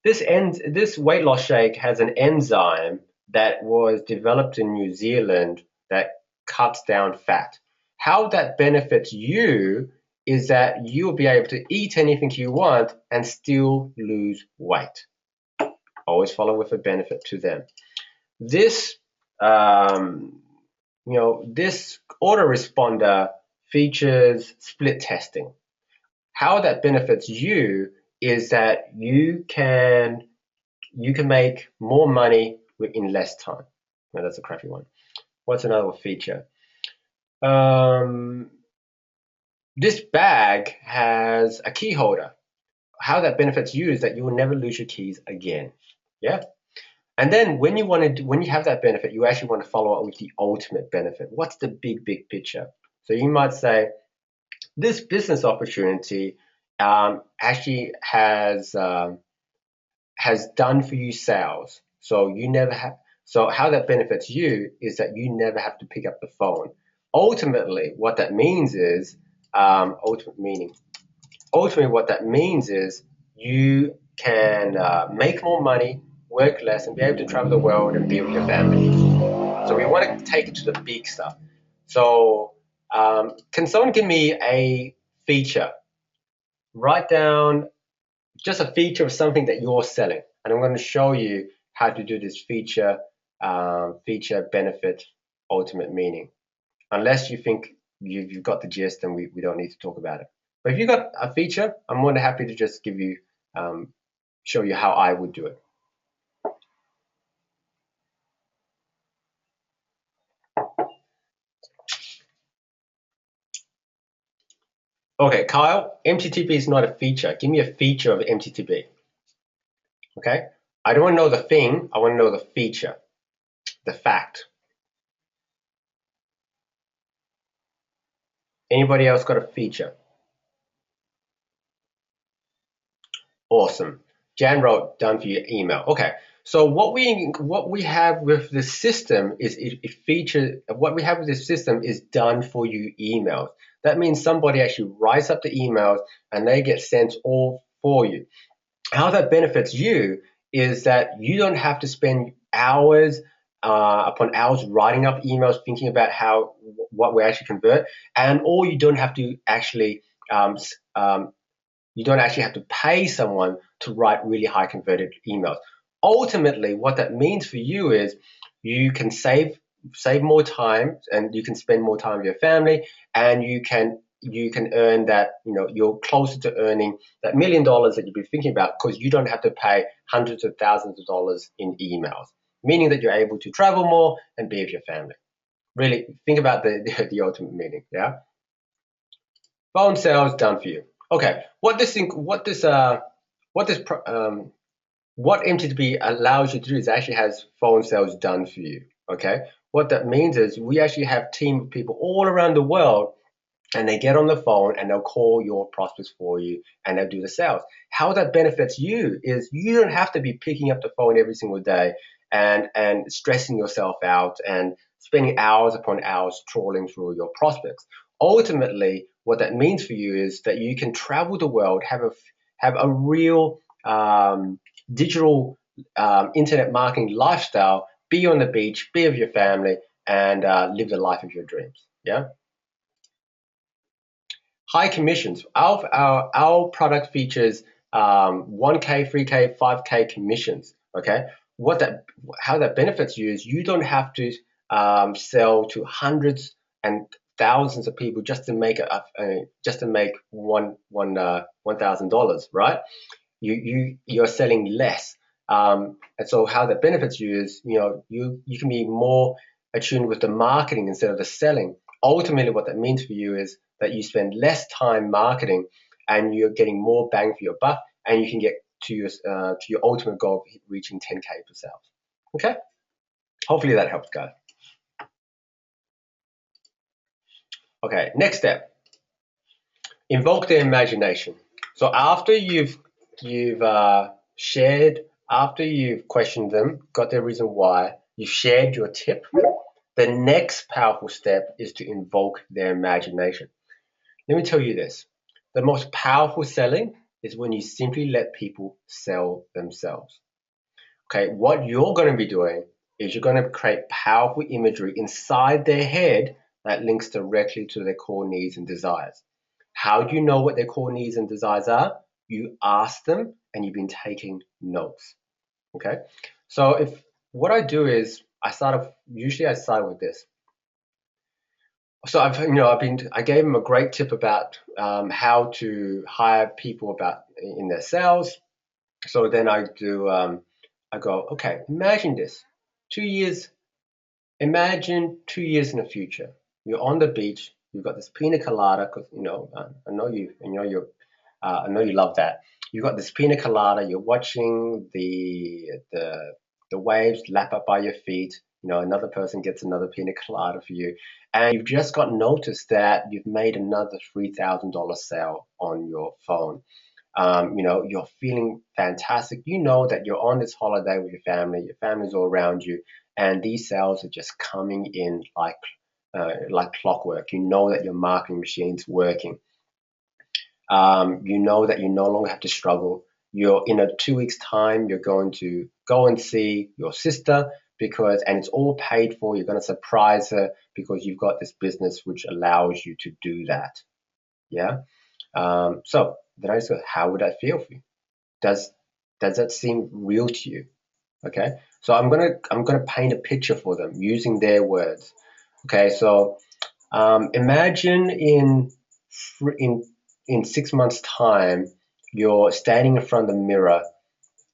weight loss shake has an enzyme that was developed in New Zealand that cuts down fat. How that benefits you is that you'll be able to eat anything you want and still lose weight. Always follow with a benefit to them. This, this autoresponder features split testing. How that benefits you is that you can make more money in less time. No, that's a crappy one. What's another feature? This bag has a key holder. How that benefits you is that you will never lose your keys again. Yeah. And then when you have that benefit, you actually want to follow up with the ultimate benefit. What's the big picture? So you might say, this business opportunity actually has done for you sales. So you never have. So how that benefits you is that you never have to pick up the phone. Ultimately, what that means is ultimately what that means is you can make more money, work less, and be able to travel the world and be with your family. So we want to take it to the big stuff. So can someone give me a feature? Write down just a feature of something that you're selling, and I'm going to show you how to do this feature, benefit, ultimate meaning. Unless you think you've got the gist, and we don't need to talk about it. But if you've got a feature, I'm more than happy to just give you, show you how I would do it. Okay, Kyle, MTTP is not a feature. Give me a feature of MTTP. Okay? I don't want to know the thing, I want to know the feature, the fact. Anybody else got a feature? Awesome. Jan wrote done for your email. Okay. So what we have with the system is it features what we have with this system is done for you emails. That means somebody actually writes up the emails and they get sent all for you. How that benefits you is that you don't have to spend hours upon hours writing up emails, thinking about how what we actually convert, and or um, um, you don't actually have to pay someone to write really high converted emails. Ultimately, what that means for you is you can save more time and you can spend more time with your family, and you can earn that, you're closer to earning that $1 million that you've been thinking about, because you don't have to pay hundreds of thousands of dollars in emails, meaning that you're able to travel more and be with your family. Really think about the ultimate meaning. Yeah. Phone sales done for you. Okay, what this what MTTP allows you to do is actually has phone sales done for you. Okay, what that means is we actually have team of people all around the world, and they get on the phone and they'll call your prospects for you and they'll do the sales. How that benefits you is you don't have to be picking up the phone every single day and stressing yourself out and spending hours upon hours trawling through your prospects. Ultimately, what that means for you is that you can travel the world, have a real digital internet marketing lifestyle, be on the beach, be with your family, and live the life of your dreams. Yeah. High commissions. Our product features 1K, 3K, 5K commissions. Okay, what that how that benefits you is you don't have to sell to hundreds and thousands of people just to make just to make $1,000, right? You're selling less. And so how that benefits you is, you can be more attuned with the marketing instead of the selling. Ultimately, what that means for you is that you spend less time marketing and you're getting more bang for your buck, and you can get to your ultimate goal of reaching 10K per sales. Okay, hopefully that helps, guys. Okay, next step, invoke their imagination. So after you've shared, after you've questioned them, got their reason why, you've shared your tip. The next powerful step is to invoke their imagination. Let me tell you this: the most powerful selling is when you simply let people sell themselves. Okay, what you're going to be doing is you're going to create powerful imagery inside their head that links directly to their core needs and desires. How do you know what their core needs and desires are? You ask them and you've been taking notes. Okay, so if what I do is usually I start with this. So I gave him a great tip about how to hire people about in their sales. So then I go, okay, imagine this, 2 years. Imagine 2 years in the future. You're on the beach. You've got this pina colada because I know you love that. You've got this pina colada. You're watching the waves lap up by your feet. Another person gets another pina colada for you, and you've just got notice that you've made another $3,000 sale on your phone. You're feeling fantastic. You know that you're on this holiday with your family's all around you, and these sales are just coming in like clockwork. You know that your marketing machine's working. You know that you no longer have to struggle. You're in a 2 weeks time. You're going to go and see your sister and it's all paid for. You're going to surprise her because you've got this business which allows you to do that. Yeah. So then I said, how would that feel for you? Does that seem real to you? Okay. So I'm gonna paint a picture for them using their words. Okay. So imagine in in 6 months' time, you're standing in front of the mirror,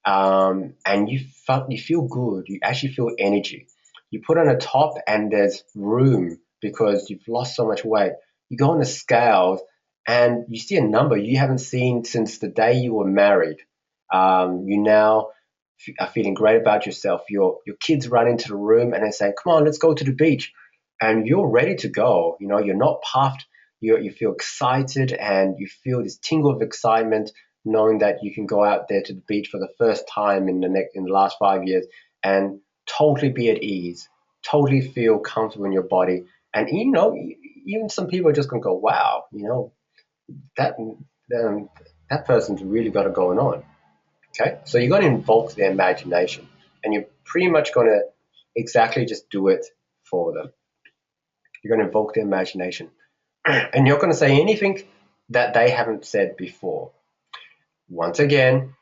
and you feel good. You actually feel energy. You put on a top, and there's room because you've lost so much weight. You go on the scales, and you see a number you haven't seen since the day you were married. You now are feeling great about yourself. Your kids run into the room and they say, "Come on, let's go to the beach," and you're ready to go. You're not puffed. You feel excited and you feel this tingle of excitement knowing that you can go out there to the beach for the first time in the last 5 years and totally be at ease, totally feel comfortable in your body. And even some people are just gonna go, wow, that um, that person's really got it going on. Okay, so you're going to invoke their imagination, and you're pretty much going to exactly just do it for them. You're going to invoke their imagination, and you're going to say anything that they haven't said before. Once again,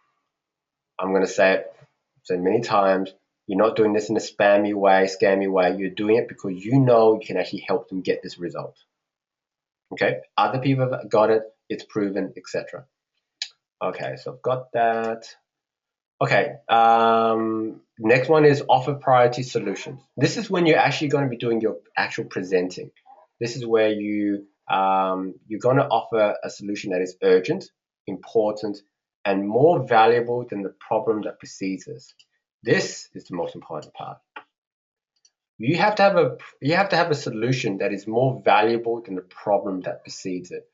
I'm going to say it so many times. You're not doing this in a spammy way, scammy way. You're doing it because you know you can actually help them get this result. Okay, other people have got it, it's proven, etc. Okay, so I've got that. Okay, next one is offer priority solutions. This is when you're actually going to be doing your actual presenting. This is where you're going to offer a solution that is urgent, important, and more valuable than the problem that precedes us. This is the most important part. You have to have a solution that is more valuable than the problem that precedes it.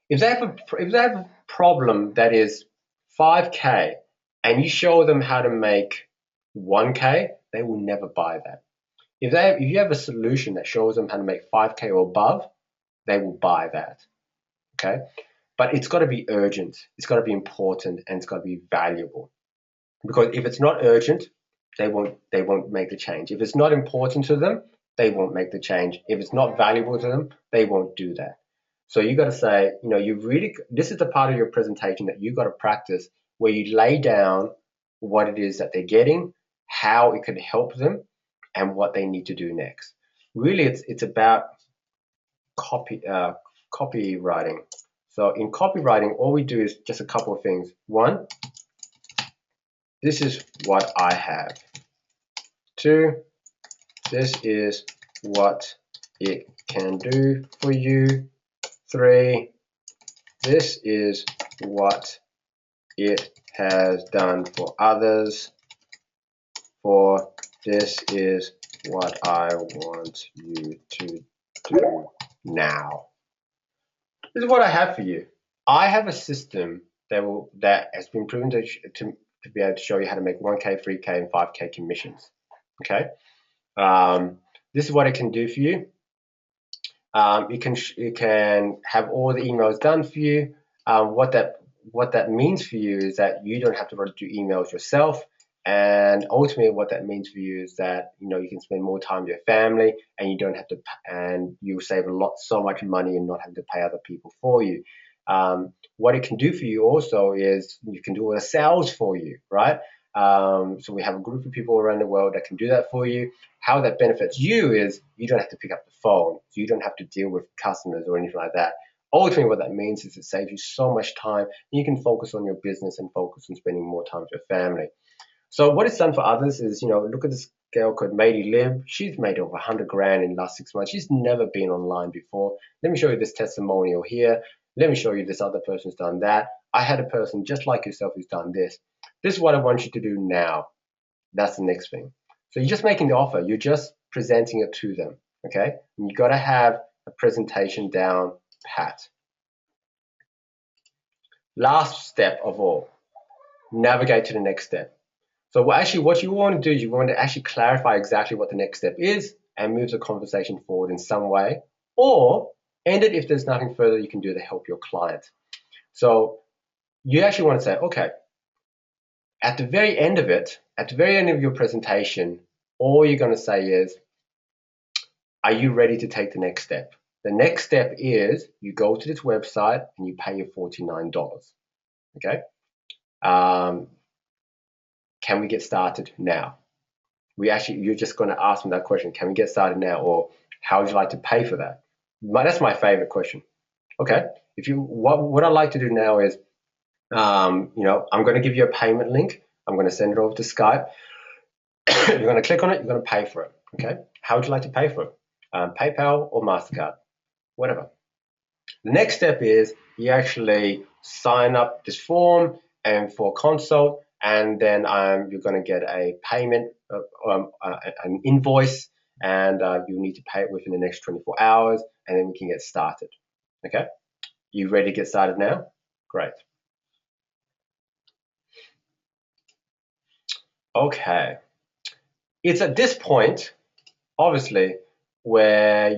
If they have a problem that is 5K and you show them how to make 1K, they will never buy that. If you have a solution that shows them how to make 5K or above, they will buy that. Okay? But it's got to be urgent, it's got to be important, and it's got to be valuable. Because if it's not urgent, they won't make the change. If it's not important to them, they won't make the change. If it's not valuable to them, they won't do that. So you got to say, this is the part of your presentation that you got to practice, where you lay down what it is that they're getting, how it could help them, and what they need to do next. Really, it's about copywriting. So in copywriting, all we do is just a couple of things. One, this is what I have. Two, this is what it can do for you. Three, this is what it has done for others. Four, this is what I want you to do now. This is what I have for you. I have a system that has been proven to be able to show you how to make 1K, 3K, and 5K commissions. Okay, this is what it can do for you. You can have all the emails done for you. What that means for you is that you don't have to do emails yourself, and ultimately what that means for you is that you can spend more time with your family, and you don't have to, and you'll save so much money and not have to pay other people for you. What it can do for you also is you can do all the sales for you, right? So we have a group of people around the world that can do that for you. How that benefits you is you don't have to pick up the phone, so you don't have to deal with customers or anything like that. Ultimately, what that means is it saves you so much time, and you can focus on your business and focus on spending more time with your family. So what it's done for others is, look at this girl called Mady Lib. She's made over 100 grand in the last 6 months. She's never been online before. Let me show you this testimonial here. Let me show you this other person's done that. I had a person just like yourself who's done this. This is what I want you to do now. That's the next thing. So you're just making the offer. You're just presenting it to them, okay? And you got to have a presentation down pat. Last step of all, navigate to the next step. So what you want to do is you want to actually clarify exactly what the next step is and move the conversation forward in some way, or end it if there's nothing further you can do to help your client. So you actually want to say, okay, at the very end of it, at the very end of your presentation, all you're going to say is, are you ready to take the next step? The next step is you go to this website and you pay your $49. Okay? Can we get started now? You're just going to ask them that question. Can we get started now? Or how would you like to pay for that? That's my favorite question. Okay. What I'd like to do now is, I'm going to give you a payment link. I'm going to send it over to Skype. You're going to click on it. You're going to pay for it. Okay. How would you like to pay for it? PayPal or MasterCard, whatever. The next step is you actually sign up this form and for consult, and then you're going to get a payment, an invoice, and you need to pay it within the next 24 hours, and then we can get started. Okay, you ready to get started now? Great. Okay. It's at this point, obviously, where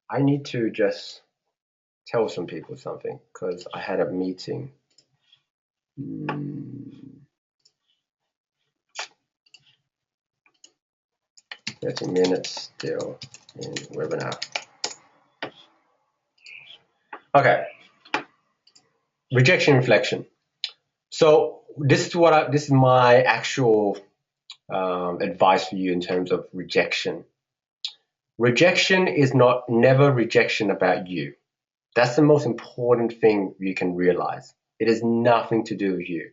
I need to just tell some people something because I had a meeting. 30 minutes still in webinar. Okay, rejection reflection. So this is my actual advice for you in terms of rejection. Rejection is never rejection about you. That's the most important thing you can realize. It has nothing to do with you.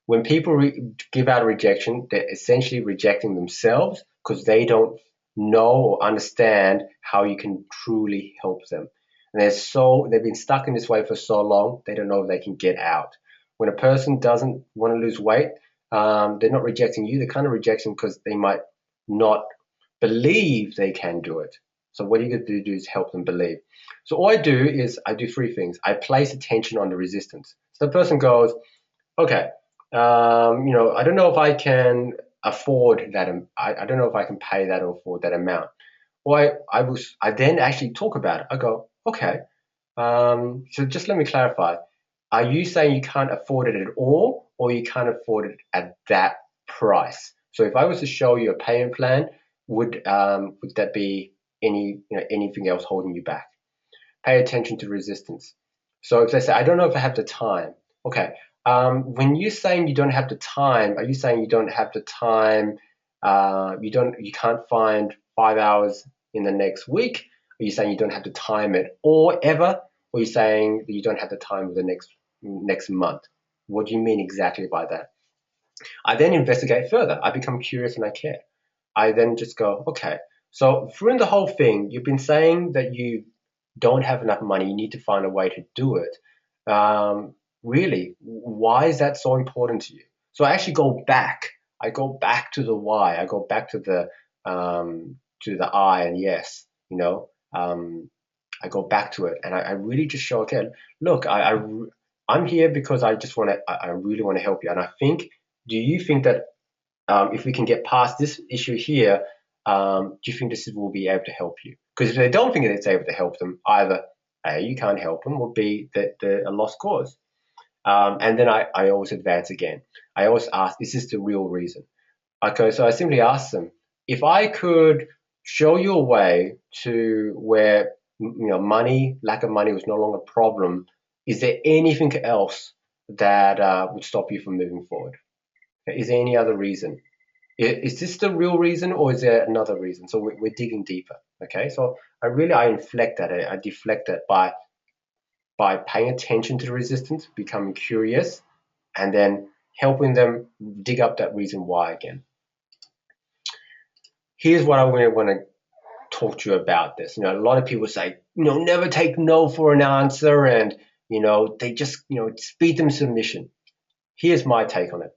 When people give out a rejection, they're essentially rejecting themselves because they don't know or understand how you can truly help them. And they've been stuck in this way for so long, they don't know if they can get out. When a person doesn't want to lose weight, they're not rejecting you. They're kind of rejecting because they might not believe they can do it. So what you got to do is help them believe. So all I do is I do three things. I place attention on the resistance. So the person goes, okay, I don't know if I can afford that. I don't know if I can pay that or afford that amount. Or I then actually talk about it. I go, okay, so just let me clarify. Are you saying you can't afford it at all, or you can't afford it at that price? So if I was to show you a payment plan, would that be anything else holding you back? Pay attention to resistance. So if they say, I don't know if I have the time. Okay. When you're saying you don't have the time, are you saying you don't have the time? You can't find 5 hours in the next week? Are you saying you don't have the time at all ever? Or are you saying that you don't have the time the next month? What do you mean exactly by that? I then investigate further. I become curious and I care. I then just go, okay. So through the whole thing, you've been saying that you don't have enough money, you need to find a way to do it. Really, why is that so important to you? So I actually go back. I go back to the why. I go back to the I and yes. I go back to it, and I really just show again. Look, I'm here because I just want to. I really want to help you, and I think. Do you think that if we can get past this issue here, do you think this will be able to help you? Because if they don't think it's able to help them, either A, you can't help them, or B, that they're a lost cause. And then I always advance again. I always ask, is this the real reason? Okay, so I simply ask them, if I could show you a way to where lack of money was no longer a problem, is there anything else that would stop you from moving forward? Is there any other reason? Is this the real reason or is there another reason? So we're digging deeper. Okay, so I inflect that, I deflect that by paying attention to the resistance, becoming curious, and then helping them dig up that reason why again. Here's what I really want to talk to you about this. A lot of people say, never take no for an answer, and they just speed them submission. Here's my take on it.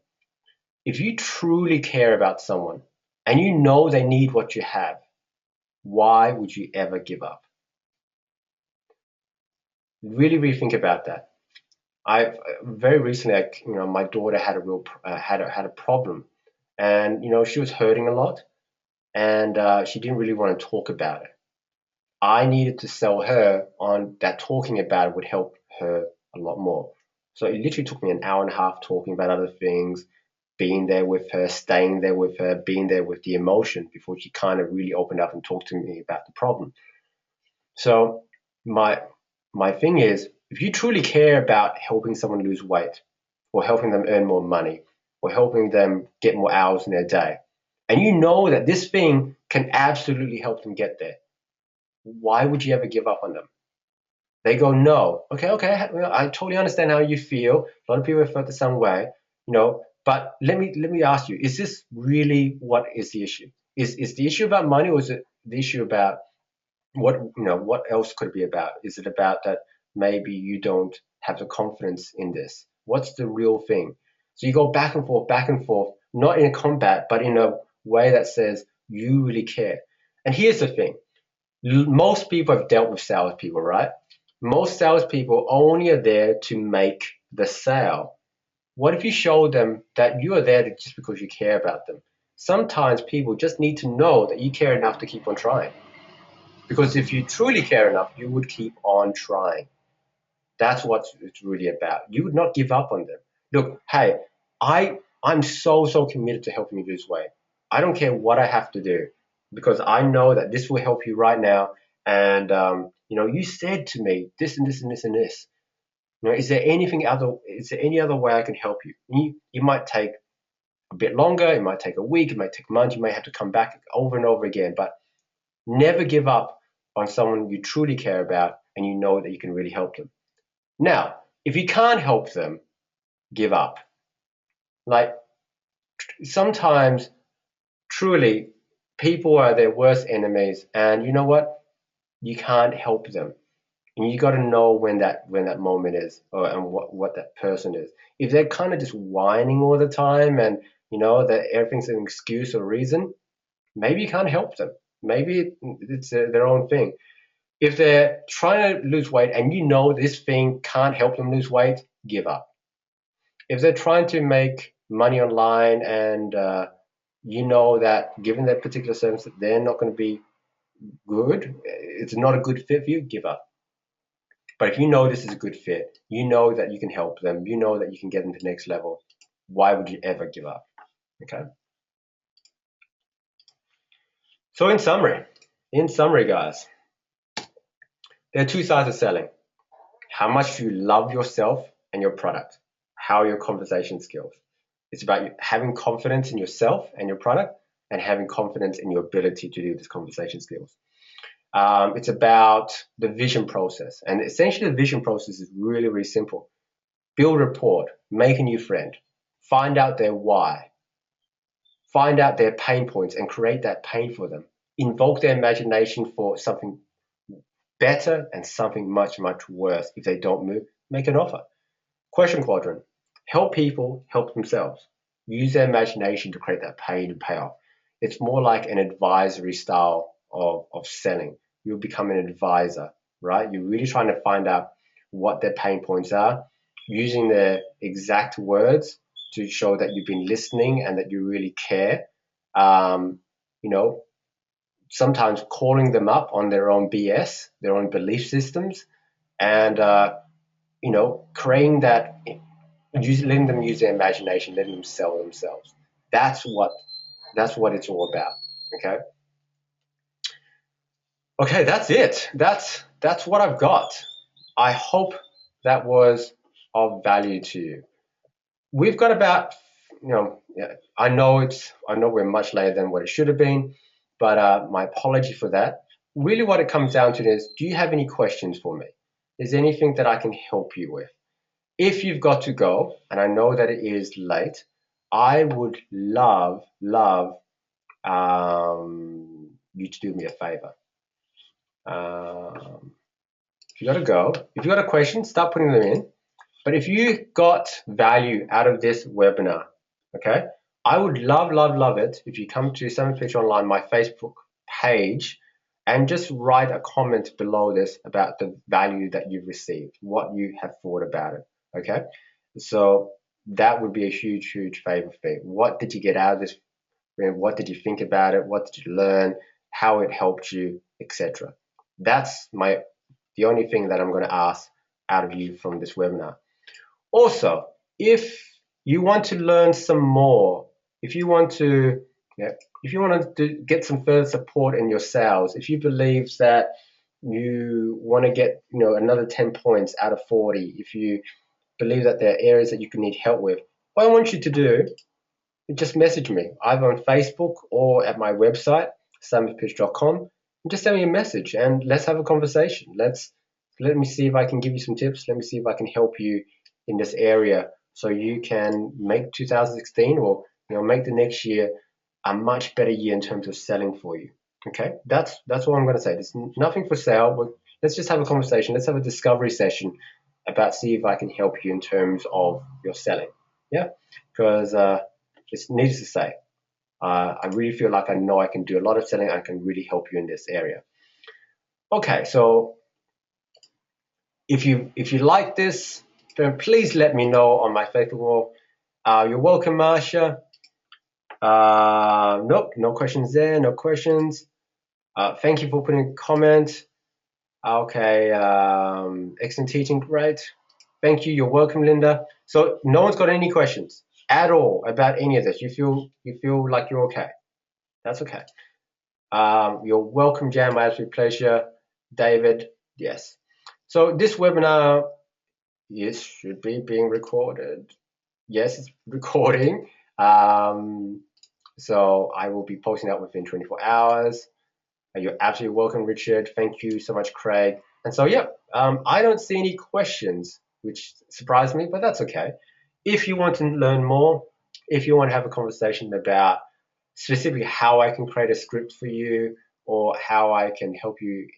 If you truly care about someone and you know they need what you have, why would you ever give up? Really, really think about that. I very recently, my daughter had a real had a problem, and she was hurting a lot, and she didn't really want to talk about it. I needed to sell her on that talking about it would help her a lot more. So it literally took me an hour and a half talking about other things, being there with her, staying there with her, being there with the emotion before she kind of really opened up and talked to me about the problem. So my thing is, if you truly care about helping someone lose weight or helping them earn more money or helping them get more hours in their day, and you know that this thing can absolutely help them get there, why would you ever give up on them? They go, no. Okay, well, I totally understand how you feel. A lot of people have felt the same way, but let me ask you, is this really what is the issue? Is the issue about money, or is it the issue about what else could it be about? Is it about that maybe you don't have the confidence in this? What's the real thing? So you go back and forth, not in a combat, but in a way that says you really care. And here's the thing. Most people have dealt with salespeople, right? Most salespeople only are there to make the sale. What if you show them that you are there just because you care about them? Sometimes people just need to know that you care enough to keep on trying. Because if you truly care enough, you would keep on trying. That's what it's really about. You would not give up on them. Look, hey, I'm so committed to helping you lose weight. I don't care what I have to do because I know that this will help you right now. And you said to me this and this and this and this. Is there anything other? Is there any other way I can help you? You might take a bit longer. It might take a week. It might take months. You may have to come back over and over again. But never give up on someone you truly care about and you know that you can really help them. Now, if you can't help them, give up. Like sometimes, truly, people are their worst enemies, and you know what? You can't help them, and you got to know when that moment is, and what that person is. If they're kind of just whining all the time, and that everything's an excuse or reason, maybe you can't help them. Maybe it's their own thing. If they're trying to lose weight and you know this thing can't help them lose weight, give up. If they're trying to make money online and you know that given that particular service that they're not going to be good, it's not a good fit for you, give up. But if you know this is a good fit, you know that you can help them, you know that you can get them to the next level, why would you ever give up? Okay. So in summary, guys, there are two sides of selling. How much do you love yourself and your product? How are your conversation skills? It's about you having confidence in yourself and your product and having confidence in your ability to do this conversation skills. It's about the vision process. And essentially, the vision process is really, really simple. Build rapport, make a new friend, find out their why, find out their pain points and create that pain for them. Invoke their imagination for something better and something much, much worse. If they don't move, make an offer. Question Quadrant. Help people help themselves. Use their imagination to create that pain and payoff. It's more like an advisory style of selling. You'll become an advisor, right? You're really trying to find out what their pain points are, using their exact words to show that you've been listening and that you really care. Um, you know, Sometimes calling them up on their own BS, their own belief systems, and creating that, letting them use their imagination, letting them sell themselves. That's what it's all about. Okay. Okay, that's it. That's what I've got. I hope that was of value to you. We've got about, yeah, I know we're much later than what it should have been, but my apology for that. Really, what it comes down to is, do you have any questions for me? Is there anything that I can help you with? If you've got to go, and I know that it is late, I would love you to do me a favor. If you got to go, if you got a question, start putting them in. But if you got value out of this webinar, okay, I would love it if you come to Samith Pich Online, my Facebook page, and just write a comment below this about the value that you've received, what you have thought about it, okay? So that would be a huge favor for me. What did you get out of this? What did you think about it? What did you learn? How it helped you, etc. That's the only thing that I'm going to ask out of you from this webinar. Also, if you want to learn some more, if you want to, get some further support in your sales, if you believe that you want to get, another 10 points out of 40, if you believe that there are areas that you can need help with, what I want you to do is just message me either on Facebook or at my website, samithpitch.com, and just send me a message and let's have a conversation. Let me see if I can give you some tips. Let me see if I can help you in this area so you can make 2016 or make the next year a much better year in terms of selling for you. Okay, that's all I'm going to say. There's nothing for sale, but let's just have a conversation. Let's have a discovery session about see if I can help you in terms of your selling. Yeah, because it's needless to say, I really feel like I know I can do a lot of selling. I can really help you in this area. Okay, so if you like this, then please let me know on my Facebook wall. You're welcome, Marsha. Nope, no questions there, no questions. Thank you for putting a comment. Okay, excellent teaching, great. Thank you, you're welcome, Linda. So no one's got any questions at all about any of this. You feel like you're okay. That's okay. You're welcome, Jan, my absolute pleasure. David, yes. So this webinar, yes, should be being recorded. Yes, it's recording. So I will be posting that within 24 hours. You're absolutely welcome, Richard. Thank you so much, Craig. And so, yeah, I don't see any questions, which surprised me, but that's okay. If you want to learn more, if you want to have a conversation about specifically how I can create a script for you or how I can help you,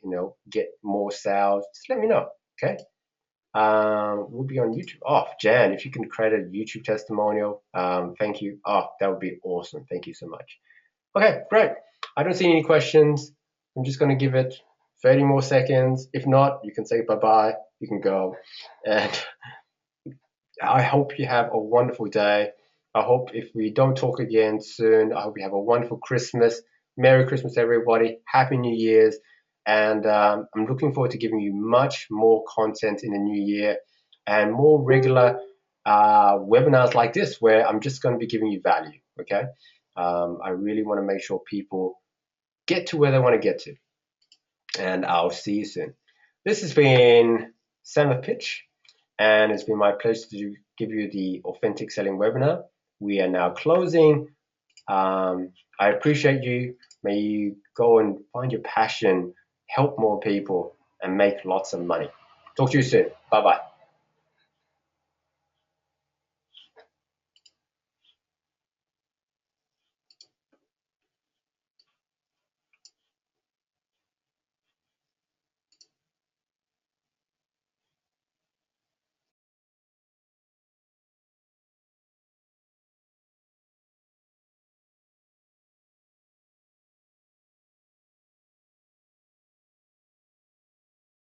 get more sales, just let me know, okay? We'll be on YouTube. Oh, Jan, if you can create a YouTube testimonial, thank you. Oh, that would be awesome. Thank you so much. Okay, great. I don't see any questions. I'm just going to give it 30 more seconds. If not, you can say bye-bye. You can go. And I hope you have a wonderful day. I hope if we don't talk again soon, I hope you have a wonderful Christmas. Merry Christmas, everybody. Happy New Year's. And I'm looking forward to giving you much more content in the new year and more regular webinars like this where I'm just going to be giving you value. Okay. I really want to make sure people get to where they want to get to. And I'll see you soon. This has been Samith Pich, and it's been my pleasure to give you the Authentic Selling webinar. We are now closing. I appreciate you. May you go and find your passion, help more people, and make lots of money. Talk to you soon. Bye-bye.